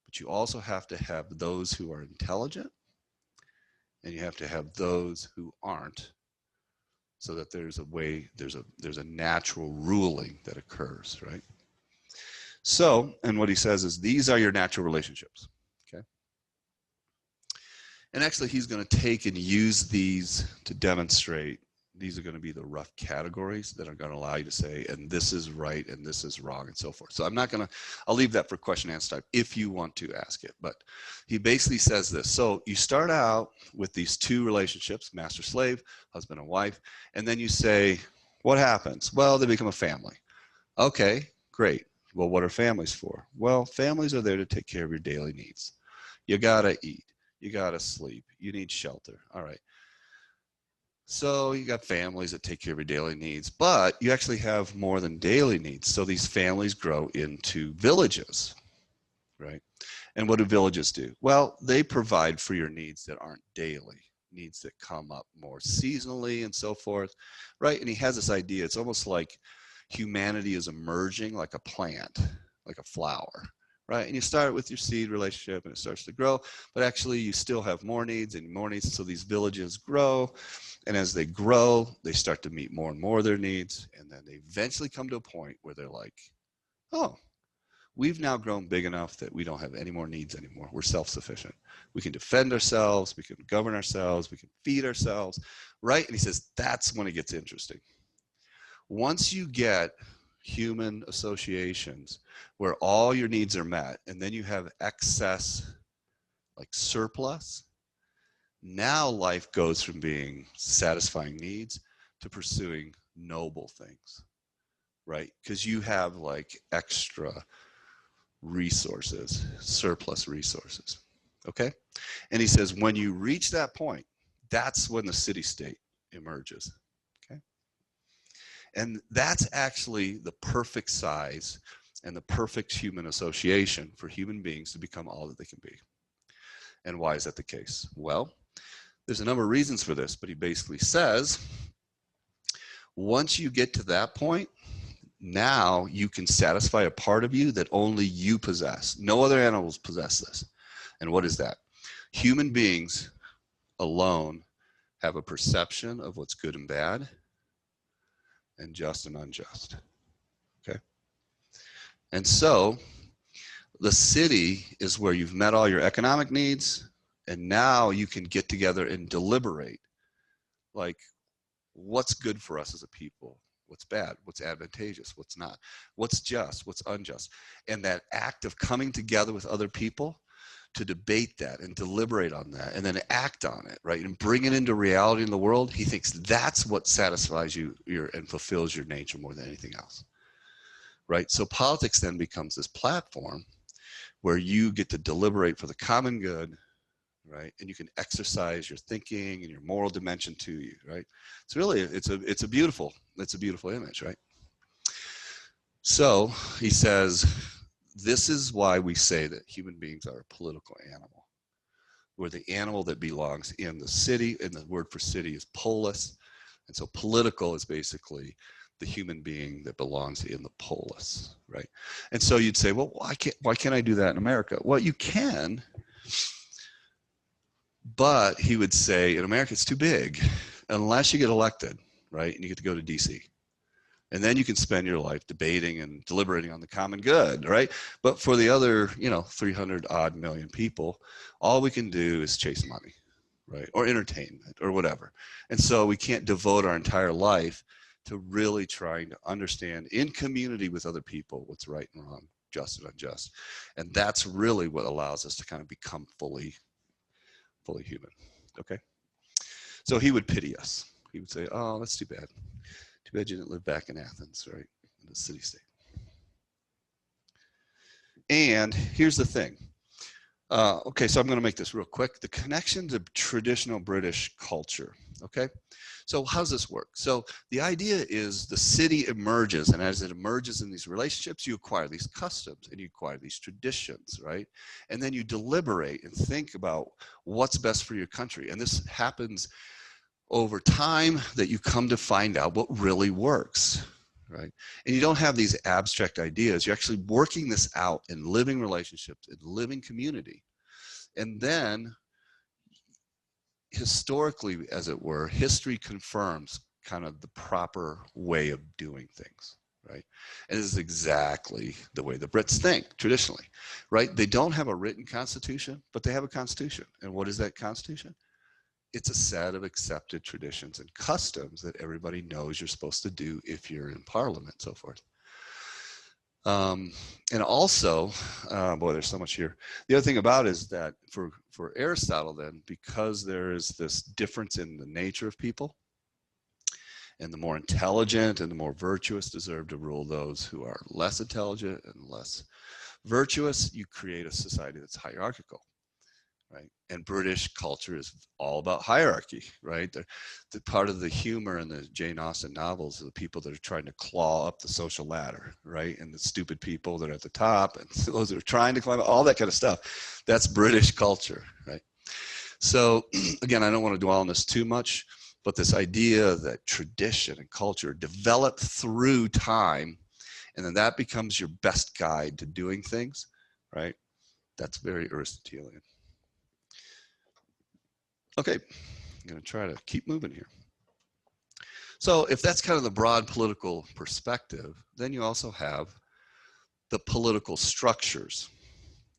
but you also have to have those who are intelligent and you have to have those who aren't, so that there's a way, there's a natural ruling that occurs, right? So, and what he says is these are your natural relationships, okay? And actually he's going to take and use these to demonstrate these are going to be the rough categories that are going to allow you to say, and this is right and this is wrong and so forth. So I'm not going to, I'll leave that for question and answer time if you want to ask it. But he basically says this. So you start out with these two relationships, master-slave, husband and wife, and then you say, what happens? Well, they become a family. Okay, great. Well, what are families for? Well, families are there to take care of your daily needs. You got to eat. You got to sleep. You need shelter. All right. So you got families that take care of your daily needs, but you actually have more than daily needs. So these families grow into villages, right? And what do villages do? Well, they provide for your needs that aren't daily, needs that come up more seasonally and so forth, right? And he has this idea, it's almost like humanity is emerging like a plant, like a flower, right? And you start with your seed relationship and it starts to grow, but actually you still have more needs and more needs. So these villages grow. And as they grow, they start to meet more and more of their needs. And then they eventually come to a point where they're like, oh, we've now grown big enough that we don't have any more needs anymore. We're self-sufficient. We can defend ourselves. We can govern ourselves. We can feed ourselves, right? And he says, that's when it gets interesting. Once you get human associations where all your needs are met, and then you have excess, like surplus, now life goes from being satisfying needs to pursuing noble things, right? Because you have like extra resources, surplus resources, okay? And he says, when you reach that point, that's when the city-state emerges, okay? And that's actually the perfect size and the perfect human association for human beings to become all that they can be. And why is that the case? Well, there's a number of reasons for this, but he basically says, once you get to that point, now you can satisfy a part of you that only you possess. No other animals possess this. And what is that? Human beings alone have a perception of what's good and bad and just and unjust. Okay? And so the city is where you've met all your economic needs, and now you can get together and deliberate, like, what's good for us as a people, what's bad, what's advantageous, what's not, what's just, what's unjust. And that act of coming together with other people to debate that and deliberate on that and then act on it, right, and bring it into reality in the world, he thinks that's what satisfies you and fulfills your nature more than anything else, right? So politics then becomes this platform where you get to deliberate for the common good, right? And you can exercise your thinking and your moral dimension to you, right? It's really, it's a beautiful image, right? So he says, this is why we say that human beings are a political animal. We're the animal that belongs in the city, and the word for city is polis. And so political is basically the human being that belongs in the polis, right? And so you'd say, well, why can't I do that in America? Well, you can, but he would say in America it's too big unless you get elected, right? And you get to go to DC. And then you can spend your life debating and deliberating on the common good, right? But for the other, 300 odd million people, all we can do is chase money, right? Or entertainment or whatever. And so we can't devote our entire life to really trying to understand in community with other people what's right and wrong, just and unjust. And that's really what allows us to kind of become fully human, okay? So he would pity us. He would say, oh, that's too bad. Too bad you didn't live back in Athens, right? In the city-state. And here's the thing. Okay, so I'm going to make this real quick. The connection to traditional British culture. Okay, so how does this work? So the idea is the city emerges, and as it emerges in these relationships, you acquire these customs and you acquire these traditions, right? And then you deliberate and think about what's best for your country. And this happens over time that you come to find out what really works, right? And you don't have these abstract ideas. You're actually working this out in living relationships, in living community. And then historically, as it were, history confirms kind of the proper way of doing things, right? And this is exactly the way the Brits think traditionally, right? They don't have a written constitution, but they have a constitution. And what is that constitution? It's a set of accepted traditions and customs that everybody knows you're supposed to do if you're in parliament, so forth. And also, boy, there's so much here. The other thing about it is that for Aristotle then, because there is this difference in the nature of people, and the more intelligent and the more virtuous deserve to rule those who are less intelligent and less virtuous, you create a society that's hierarchical. Right? And British culture is all about hierarchy, right? The part of the humor in the Jane Austen novels are the people that are trying to claw up the social ladder, right? And the stupid people that are at the top, and those that are trying to climb up, all that kind of stuff. That's British culture, right? So again, I don't want to dwell on this too much, but this idea that tradition and culture develop through time, and then that becomes your best guide to doing things, right? That's very Aristotelian. Okay, I'm going to try to keep moving here. So if that's kind of the broad political perspective, then you also have the political structures,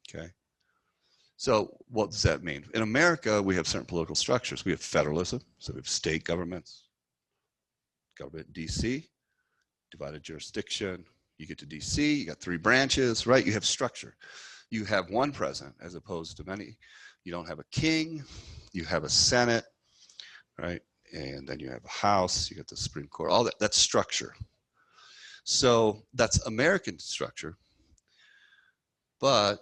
okay? So what does that mean? In America, we have certain political structures. We have federalism, so we have state governments, government in DC, divided jurisdiction. You get to DC, you got 3 branches, right? You have structure. You have one president as opposed to many. You don't have a king, you have a Senate, right? And then you have a House, you get the Supreme Court, all that's structure. So that's American structure. But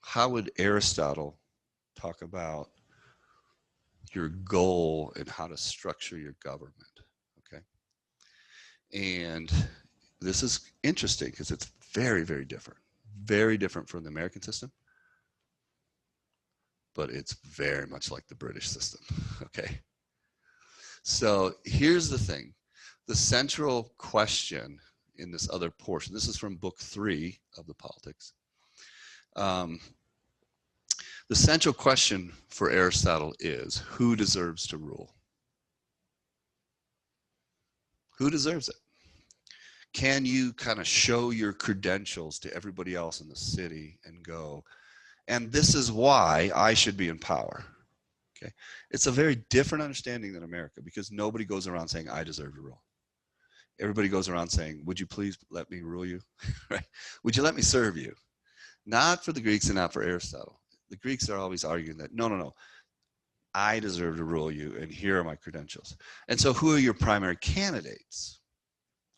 how would Aristotle talk about your goal and how to structure your government? Okay. And this is interesting because it's very, very different from the American system, but it's very much like the British system. Okay. So here's the thing. The central question in this other portion, this is from book 3 of the Politics. The central question for Aristotle is, who deserves to rule? Who deserves it? Can you kind of show your credentials to everybody else in the city and go, and this is why I should be in power? Okay. It's a very different understanding than America because nobody goes around saying, I deserve to rule. Everybody goes around saying, would you please let me rule you? Right? Would you let me serve you? Not for the Greeks and not for Aristotle. The Greeks are always arguing that, no. I deserve to rule you, and here are my credentials. And so who are your primary candidates?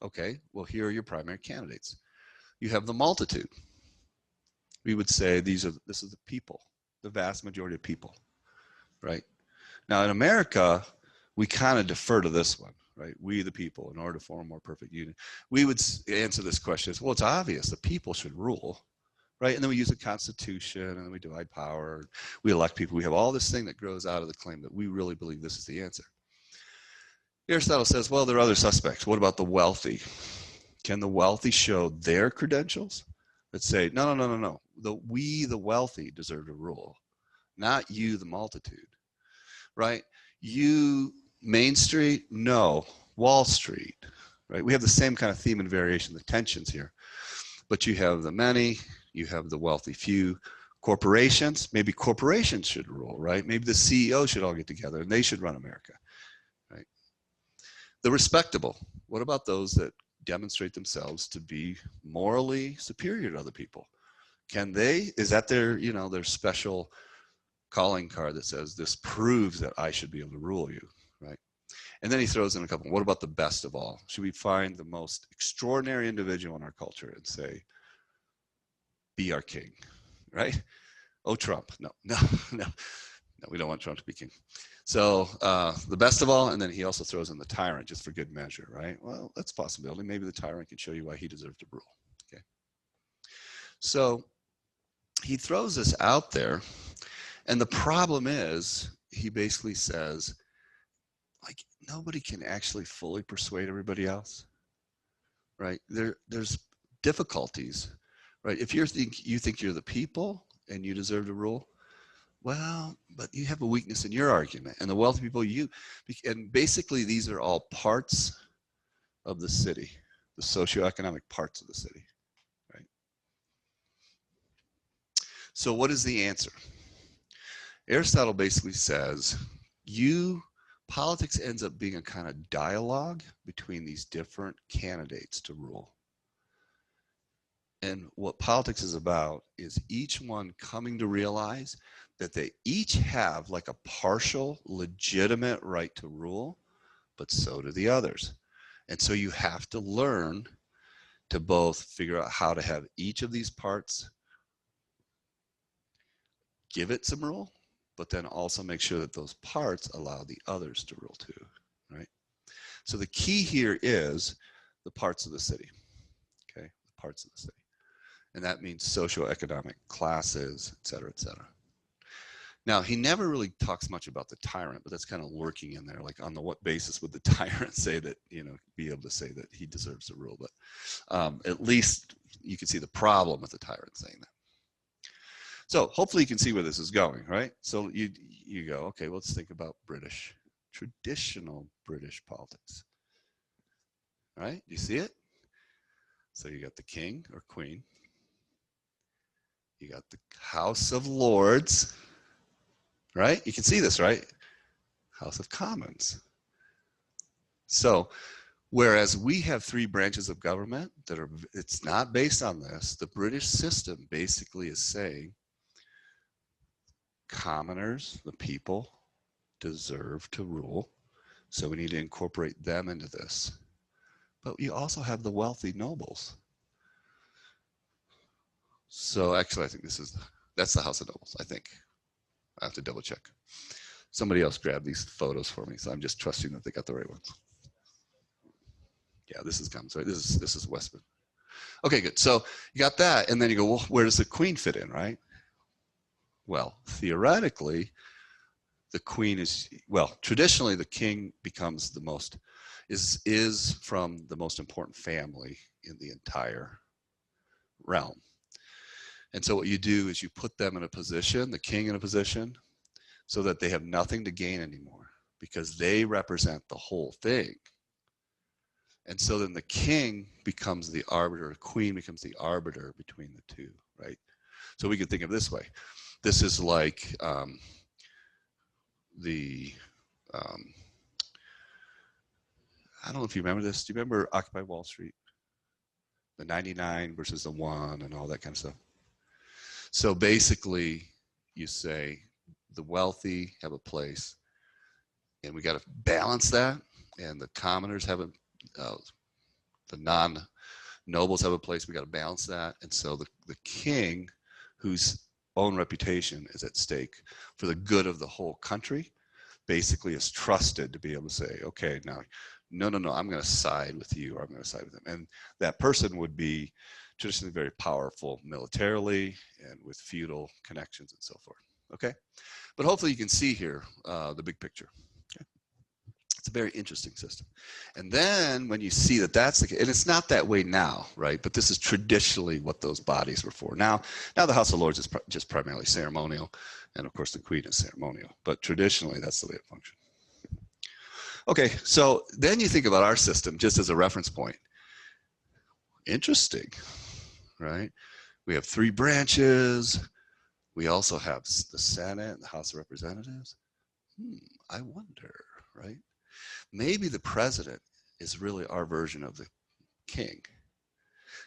Okay, well, here are your primary candidates. You have the multitude. We would say this is the people, the vast majority of people, right? Now in America, we kind of defer to this one, right? We the people, in order to form a more perfect union. We would answer this question as, well, it's obvious the people should rule, right? And then we use the Constitution, and then we divide power. We elect people. We have all this thing that grows out of the claim that we really believe this is the answer. Aristotle says, well, there are other suspects. What about the wealthy? Can the wealthy show their credentials that say, no. We, the wealthy, deserve to rule, not you, the multitude, right? You, Main Street, no. Wall Street, right? We have the same kind of theme and variation, the tensions here. But you have the many, you have the wealthy few. Corporations, maybe corporations should rule, right? Maybe the CEO should all get together and they should run America, right? The respectable, what about those that demonstrate themselves to be morally superior to other people? Can they, is that their, their special calling card that says this proves that I should be able to rule you, right? And then he throws in a couple, what about the best of all? Should we find the most extraordinary individual in our culture and say, be our king, right? Oh, Trump. No, no, no, no, we don't want Trump to be king. So the best of all, and then he also throws in the tyrant just for good measure, right? Well, that's a possibility. Maybe the tyrant can show you why he deserved to rule. Okay. So he throws this out there, and the problem is he basically says, like, nobody can actually fully persuade everybody else, right? There's difficulties, right? If you think you're the people and you deserve to rule, well, but you have a weakness in your argument, and the wealthy people, and basically these are all parts of the city, the socioeconomic parts of the city, right? So what is the answer? Aristotle basically says, politics ends up being a kind of dialogue between these different candidates to rule. And what politics is about is each one coming to realize that they each have like a partial legitimate right to rule, but so do the others. And so you have to learn to both figure out how to have each of these parts give it some rule, but then also make sure that those parts allow the others to rule too, right? So the key here is the parts of the city, okay? The parts of the city. And that means socioeconomic classes, et cetera, et cetera. Now, he never really talks much about the tyrant, but that's kind of lurking in there. Like, on what basis would the tyrant say that, be able to say that he deserves to rule? But at least you can see the problem with the tyrant saying that. So hopefully you can see where this is going, right? So you go, okay, well, let's think about traditional British politics, right? You see it? So you got the king or queen. You got the House of Lords, right? You can see this, right? House of Commons. So whereas we have three branches of government it's not based on this, the British system basically is saying commoners, the people, deserve to rule. So we need to incorporate them into this. But you also have the wealthy nobles. So actually, I think that's the House of Nobles, I think. I have to double check. Somebody else grabbed these photos for me, so I'm just trusting that they got the right ones. Yeah, this is Commons, right? This is Westman. Okay, good. So you got that, and then you go, well, where does the queen fit in, right? Well, theoretically, the queen traditionally the king becomes is from the most important family in the entire realm. And so what you do is you put them in a position, the king in a position, so that they have nothing to gain anymore because they represent the whole thing. And so then the king becomes the arbiter, the queen becomes the arbiter between the two, right? So we could think of it this way. This is like I don't know if you remember this. Do you remember Occupy Wall Street? The 99 versus the 1 and all that kind of stuff. So basically, you say the wealthy have a place, and we got to balance that, and the commoners have the non-nobles have a place. We got to balance that, and so the king, whose own reputation is at stake for the good of the whole country, basically is trusted to be able to say, okay, now, no, I'm going to side with you, or I'm going to side with them. And that person would be traditionally very powerful militarily and with feudal connections and so forth. Okay, but hopefully you can see here the big picture. Okay. It's a very interesting system. And then when you see that that's the case, and it's not that way now, right? But this is traditionally what those bodies were for. Now the House of Lords is just primarily ceremonial, and of course the Queen is ceremonial. But traditionally, that's the way it functioned. Okay, so then you think about our system just as a reference point. Interesting, right? We have three branches. We also have the Senate and the House of Representatives. I wonder, right? Maybe the president is really our version of the king.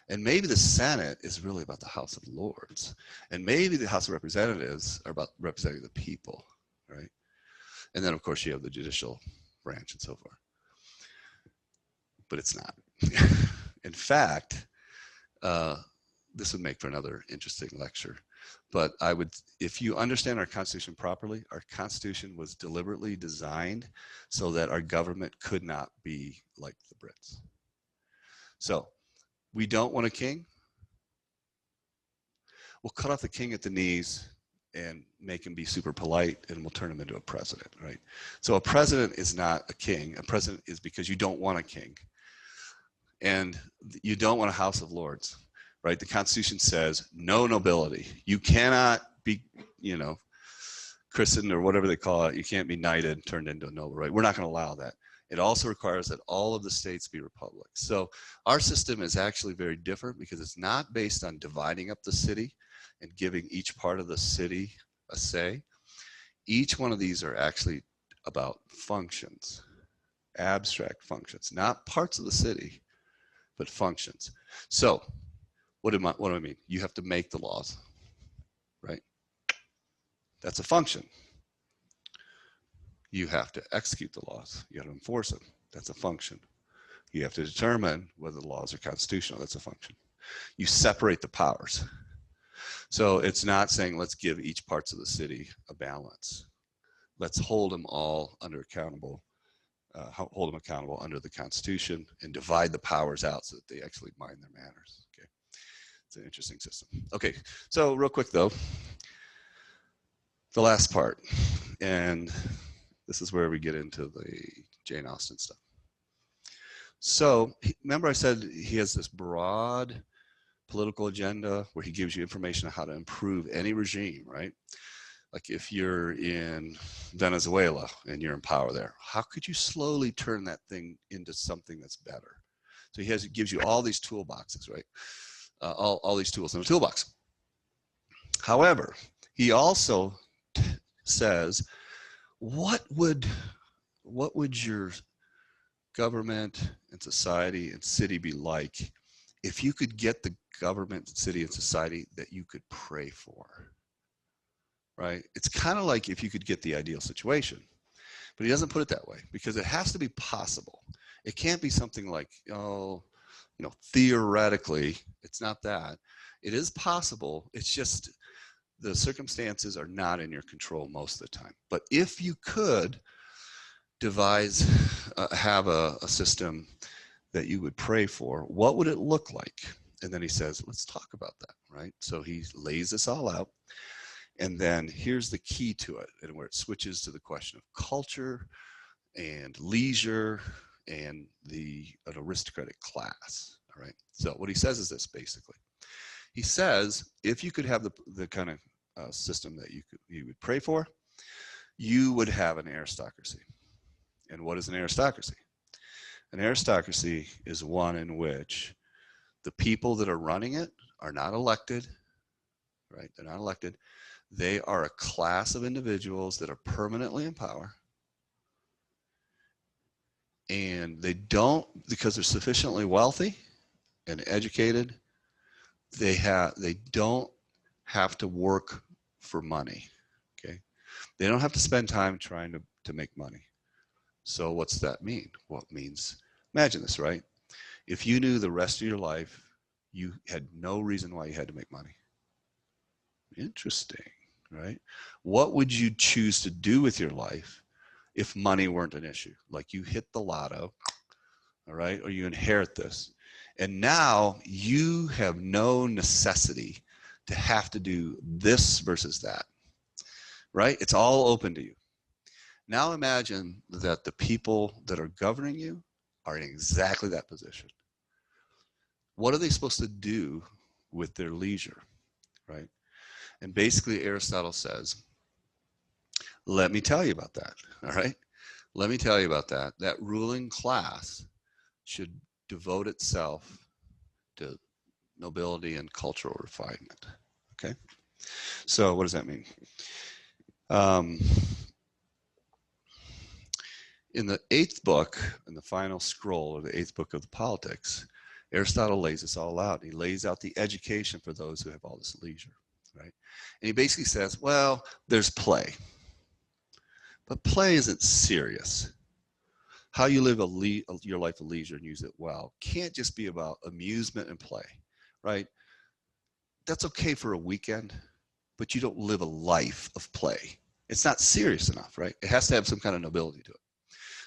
And maybe the Senate is really about the House of Lords. And maybe the House of Representatives are about representing the people, right? And then, of course, you have the judicial branch and so forth. But it's not. In fact, this would make for another interesting lecture. But I would, if you understand our Constitution properly, our Constitution was deliberately designed so that our government could not be like the Brits. So we don't want a king. We'll cut off the king at the knees and make him be super polite, and we'll turn him into a president, right? So a president is not a king. A president is because you don't want a king. And you don't want a House of Lords, right? The Constitution says no nobility. You cannot be, you know, christened or whatever they call it. You can't be knighted, turned into a noble, right? We're not going to allow that. It also requires that all of the states be republics. So our system is actually very different because it's not based on dividing up the city and giving each part of the city a say. Each one of these are actually about functions, abstract functions, not parts of the city, but functions. So what do I mean? You have to make the laws, right? That's a function. You have to execute the laws. You have to enforce them. That's a function. You have to determine whether the laws are constitutional. That's a function. You separate the powers. So it's not saying let's give each parts of the city a balance. Let's hold them all under accountable, hold them accountable under the Constitution and divide the powers out so that they actually mind their manners. Okay, it's an interesting system. Okay, so real quick though, the last part, and this is where we get into the Jane Austen stuff. So remember I said he has this broad political agenda where he gives you information on how to improve any regime, right? Like if you're in Venezuela and you're in power there, how could you slowly turn that thing into something that's better? So he gives you all these toolboxes, right? All these tools in the toolbox. However, he also says, what would your government and society and city be like if you could get the government, city, and society that you could pray for, right? It's kind of like if you could get the ideal situation, but he doesn't put it that way because it has to be possible. It can't be something like, oh, you know, theoretically, it's not that. It is possible. It's just the circumstances are not in your control most of the time. But if you could devise, have a system that you would pray for, what would it look like? And then he says, let's talk about that, right? So he lays this all out. And then here's the key to it, and where it switches to the question of culture and leisure and an aristocratic class, all right? So what he says is this, basically. He says, if you could have the kind of system that you would pray for, you would have an aristocracy. And what is an aristocracy? An aristocracy is one in which the people that are running it are not elected, right? They're not elected. They are a class of individuals that are permanently in power. And they don't, because they're sufficiently wealthy and educated, they don't have to work for money, okay? They don't have to spend time trying to make money. So what's that mean? Well, it means, imagine this, right? If you knew the rest of your life, you had no reason why you had to make money. Interesting, right? What would you choose to do with your life if money weren't an issue? Like you hit the lotto, all right, or you inherit this. And now you have no necessity to have to do this versus that, right? It's all open to you. Now imagine that the people that are governing you are in exactly that position. What are they supposed to do with their leisure, right? And basically Aristotle says, let me tell you about that, all right? Let me tell you about that. That ruling class should devote itself to nobility and cultural refinement, okay? So what does that mean? In the 8th book, in the final scroll, or the 8th book of the Politics, Aristotle lays this all out. He lays out the education for those who have all this leisure, right? And he basically says, well, there's play. But play isn't serious. How you live your life of leisure and use it well can't just be about amusement and play, right? That's okay for a weekend, but you don't live a life of play. It's not serious enough, right? It has to have some kind of nobility to it.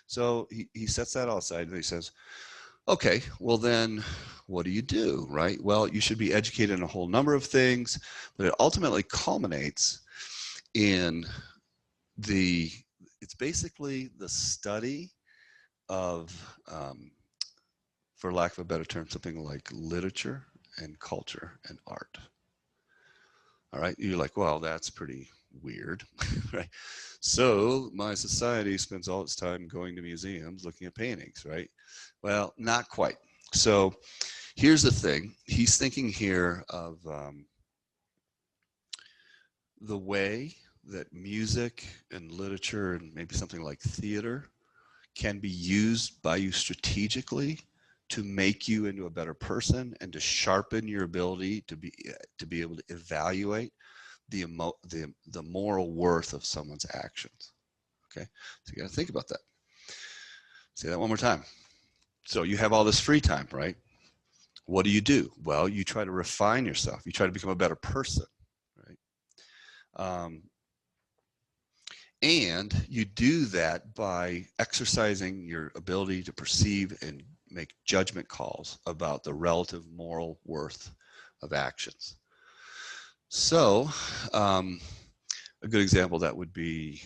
So he sets that all aside and he says, okay, well then what do, right? Well, you should be educated in a whole number of things, but it ultimately culminates in it's basically the study of, for lack of a better term, something like literature and culture and art. All right, you're like, well, that's pretty weird, right? So my society spends all its time going to museums looking at paintings, right? Well, not quite. So here's the thing. He's thinking here of the way that music and literature and maybe something like theater can be used by you strategically to make you into a better person and to sharpen your ability to be able to evaluate the moral worth of someone's actions. Okay, so you got to think about that. Say that one more time. So you have all this free time, right? What do? Well, you try to refine yourself. You try to become a better person, right? And you do that by exercising your ability to perceive and make judgment calls about the relative moral worth of actions. So a good example of that would be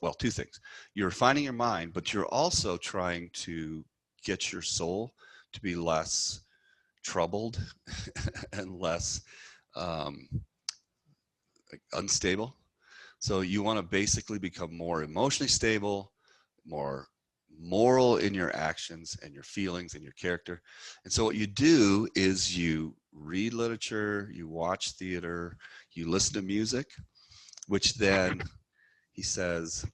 well, two things. You're refining your mind, but you're also trying to get your soul to be less troubled and less unstable. So you want to basically become more emotionally stable, more moral in your actions and your feelings and your character. And so what you do is you read literature, you watch theater, you listen to music, which then he says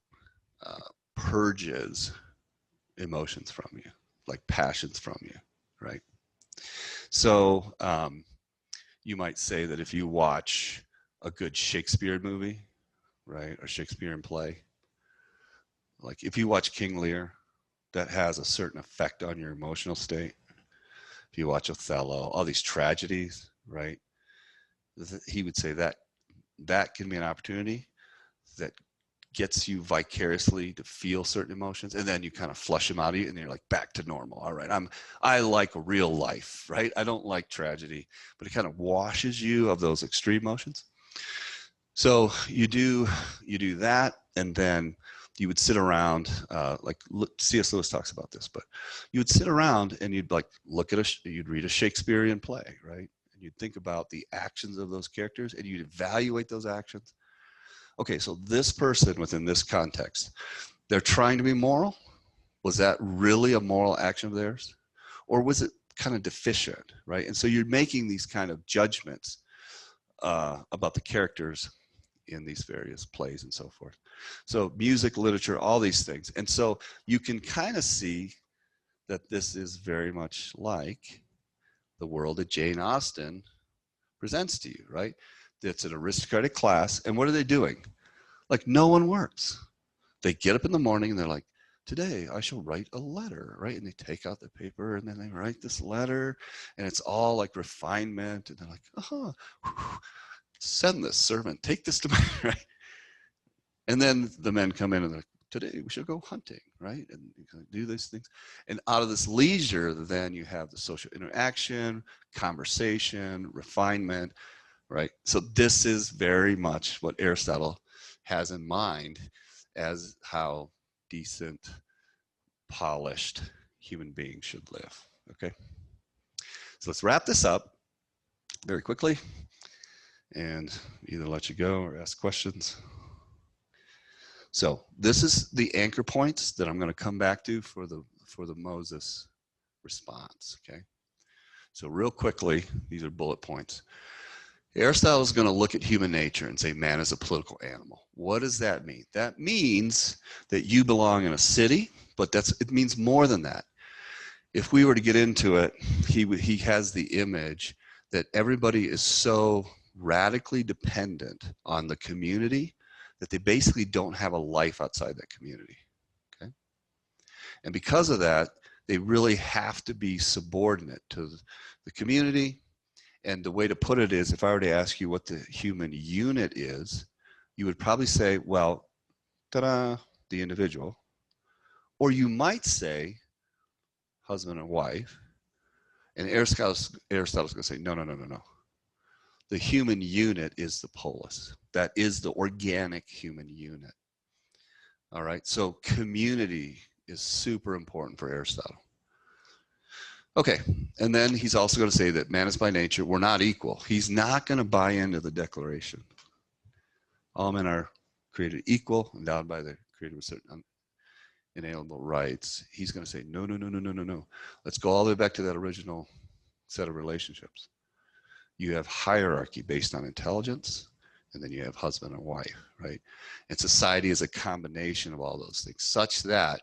purges emotions from you, like passions from you, right? So you might say that if you watch a good Shakespeare movie, right, or Shakespearean play, like if you watch King Lear, that has a certain effect on your emotional state. If you watch Othello, all these tragedies, right, he would say that can be an opportunity that gets you vicariously to feel certain emotions, and then you kind of flush them out of you and you're like back to normal. All right, I like real life, right? I don't like tragedy, but it kind of washes you of those extreme emotions. So you do that, and then you would sit around, like C.S. Lewis talks about this, but you would sit around and you'd like you'd read a Shakespearean play, right? And you'd think about the actions of those characters and you'd evaluate those actions. Okay, so this person within this context, they're trying to be moral. Was that really a moral action of theirs? Or was it kind of deficient, right? And so you're making these kind of judgments about the characters in these various plays and so forth. So music, literature, all these things. And so you can kind of see that this is very much like the world that Jane Austen presents to you, right? It's an aristocratic class. And what are they doing? Like no one works. They get up in the morning and they're like, today I shall write a letter, right? And they take out the paper and then they write this letter and it's all like refinement. And they're like, send this servant, take this to my, right? And then the men come in and they're like, today we should go hunting, right? And you kind of do these things. And out of this leisure, then you have the social interaction, conversation, refinement, right? So this is very much what Aristotle has in mind as how decent, polished human beings should live, okay? So let's wrap this up very quickly and either let you go or ask questions. So this is the anchor points that I'm going to come back to for the Moses response, okay? So real quickly, these are bullet points. Aristotle is going to look at human nature and say man is a political animal. What does that mean? That means that you belong in a city, but it means more than that. If we were to get into it, he has the image that everybody is so radically dependent on the community that they basically don't have a life outside that community, okay? And because of that, they really have to be subordinate to the community, And the way to put it is, if I were to ask you what the human unit is, you would probably say, well, ta-da, the individual. Or you might say husband and wife. And Aristotle's going to say, no, no, no, no, no. The human unit is the polis. That is the organic human unit. All right, so community is super important for Aristotle. Okay, and then he's also going to say that man is by nature, we're not equal. He's not going to buy into the declaration. All men are created equal, endowed by the Creator with certain inalienable rights. He's going to say, no, no, no, no, no, no, no. Let's go all the way back to that original set of relationships. You have hierarchy based on intelligence, and then you have husband and wife, right? And society is a combination of all those things, such that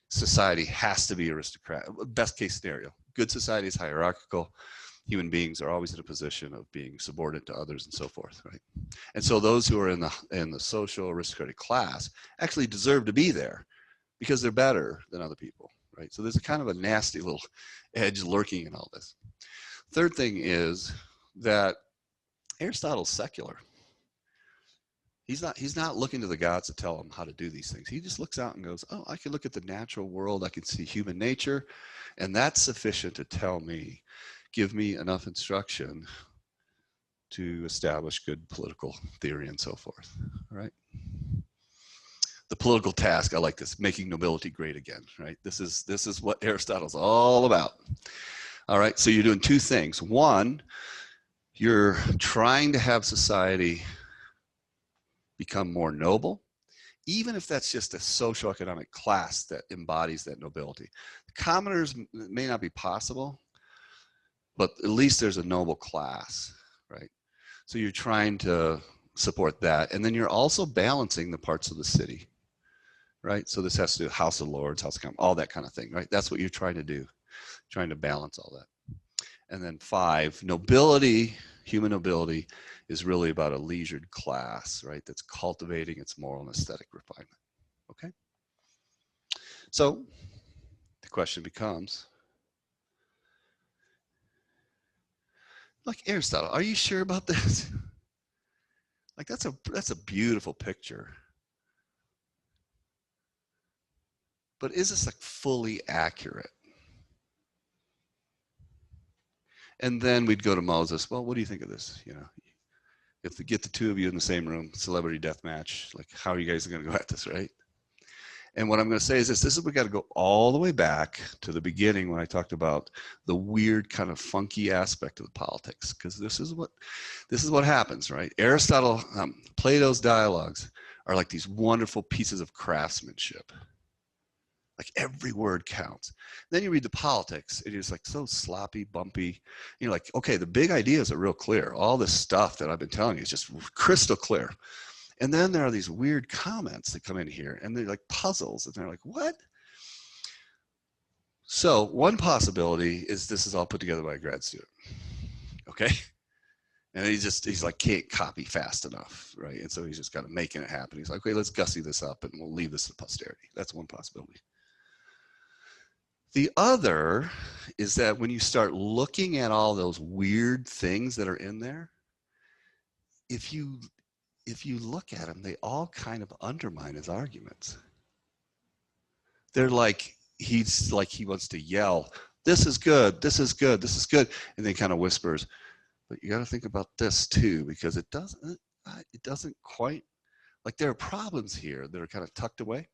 society has to be aristocratic. Best case scenario, good society is hierarchical. Human beings are always in a position of being subordinate to others and so forth, right? And so those who are in the social aristocratic class actually deserve to be there because they're better than other people, right? So there's a kind of a nasty little edge lurking in all this. Third thing is that Aristotle's secular. He's not looking to the gods to tell him how to do these things. He just looks out and goes, oh, I can look at the natural world, I can see human nature, and that's sufficient to tell me, give me enough instruction to establish good political theory and so forth. All right. The political task, I like this, making nobility great again, right? This is what Aristotle's all about. All right, so you're doing two things. One, you're trying to have society become more noble, even if that's just a socioeconomic class that embodies that nobility. The commoners may not be possible, but at least there's a noble class, right? So you're trying to support that. And then you're also balancing the parts of the city, right? So this has to do with House of Lords, House of Commons, all that kind of thing, right? That's what you're trying to do, trying to balance all that. And then 5, nobility, human nobility is really about a leisured class, right? That's cultivating its moral and aesthetic refinement, okay? So the question becomes, like Aristotle, are you sure about this? Like that's a beautiful picture. But is this like fully accurate? And then we'd go to Moses. Well, what do you think of this? You know, if we get the two of you in the same room, celebrity death match, like how are you guys going to go at this, right? And what I'm going to say is this is we got to go all the way back to the beginning when I talked about the weird kind of funky aspect of the politics, because this is what happens, right? Aristotle, Plato's dialogues are like these wonderful pieces of craftsmanship. Like every word counts. Then you read the politics, it is like so sloppy, bumpy. You're like, okay, the big ideas are real clear. All this stuff that I've been telling you is just crystal clear. And then there are these weird comments that come in here, and they're like puzzles, and they're like, what? So one possibility is this is all put together by a grad student, okay? And he's like, can't copy fast enough, right? And so he's just kind of making it happen. He's like, okay, let's gussy this up, and we'll leave this to posterity. That's one possibility. The other is that when you start looking at all those weird things that are in there, if you look at them, they all kind of undermine his arguments. They're like, he wants to yell, this is good, this is good, this is good. And then kind of whispers, but you got to think about this too, because it doesn't quite, like there are problems here that are kind of tucked away.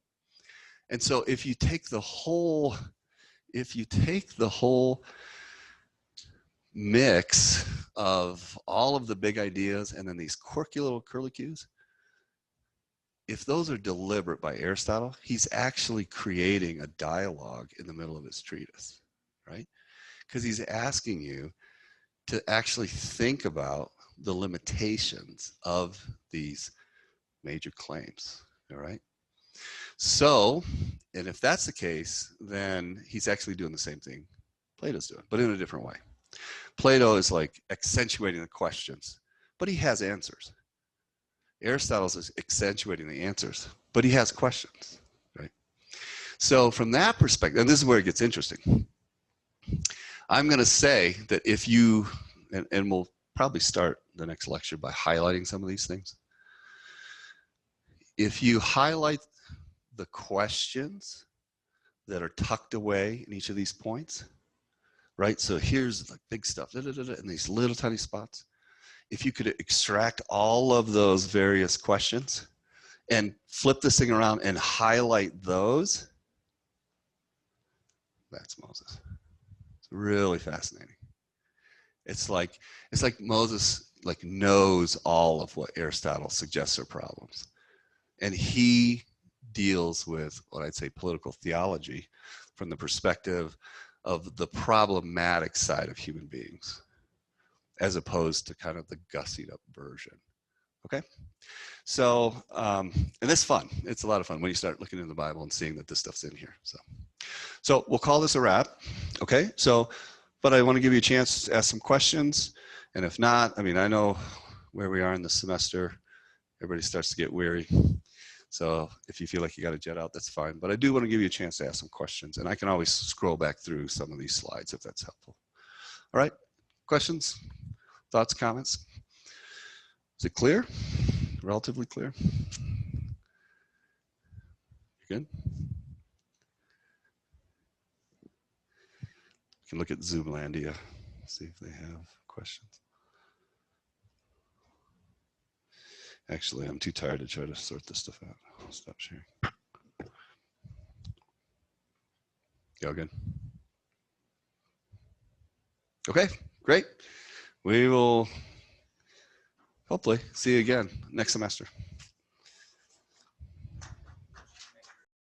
And so if you take the whole mix of all of the big ideas and then these quirky little curlicues, if those are deliberate by Aristotle, he's actually creating a dialogue in the middle of his treatise, right? Because he's asking you to actually think about the limitations of these major claims, all right? So, and if that's the case, then he's actually doing the same thing Plato's doing, but in a different way. Plato is like accentuating the questions, but he has answers. Aristotle is accentuating the answers, but he has questions, right? So from that perspective, and this is where it gets interesting, I'm going to say that if you and we'll probably start the next lecture by highlighting some of these things. If you highlight the questions that are tucked away in each of these points, right? So here's like big stuff, and these little tiny spots. If you could extract all of those various questions and flip this thing around and highlight those, that's Moses. It's really fascinating. It's like Moses like knows all of what Aristotle suggests are problems. And he deals with what I'd say political theology from the perspective of the problematic side of human beings, as opposed to kind of the gussied up version. Okay? So, and it's fun. It's a lot of fun when you start looking in the Bible and seeing that this stuff's in here. So we'll call this a wrap. Okay? So, but I want to give you a chance to ask some questions. And if not, I mean, I know where we are in the semester. Everybody starts to get weary. So if you feel like you got to jet out, that's fine. But I do want to give you a chance to ask some questions. And I can always scroll back through some of these slides if that's helpful. All right. Questions, thoughts, comments? Is it clear? Relatively clear? You good? You can look at Zoomlandia, see if they have questions. Actually, I'm too tired to try to sort this stuff out. I'll stop sharing. Y'all good? Okay, great. We will hopefully see you again next semester.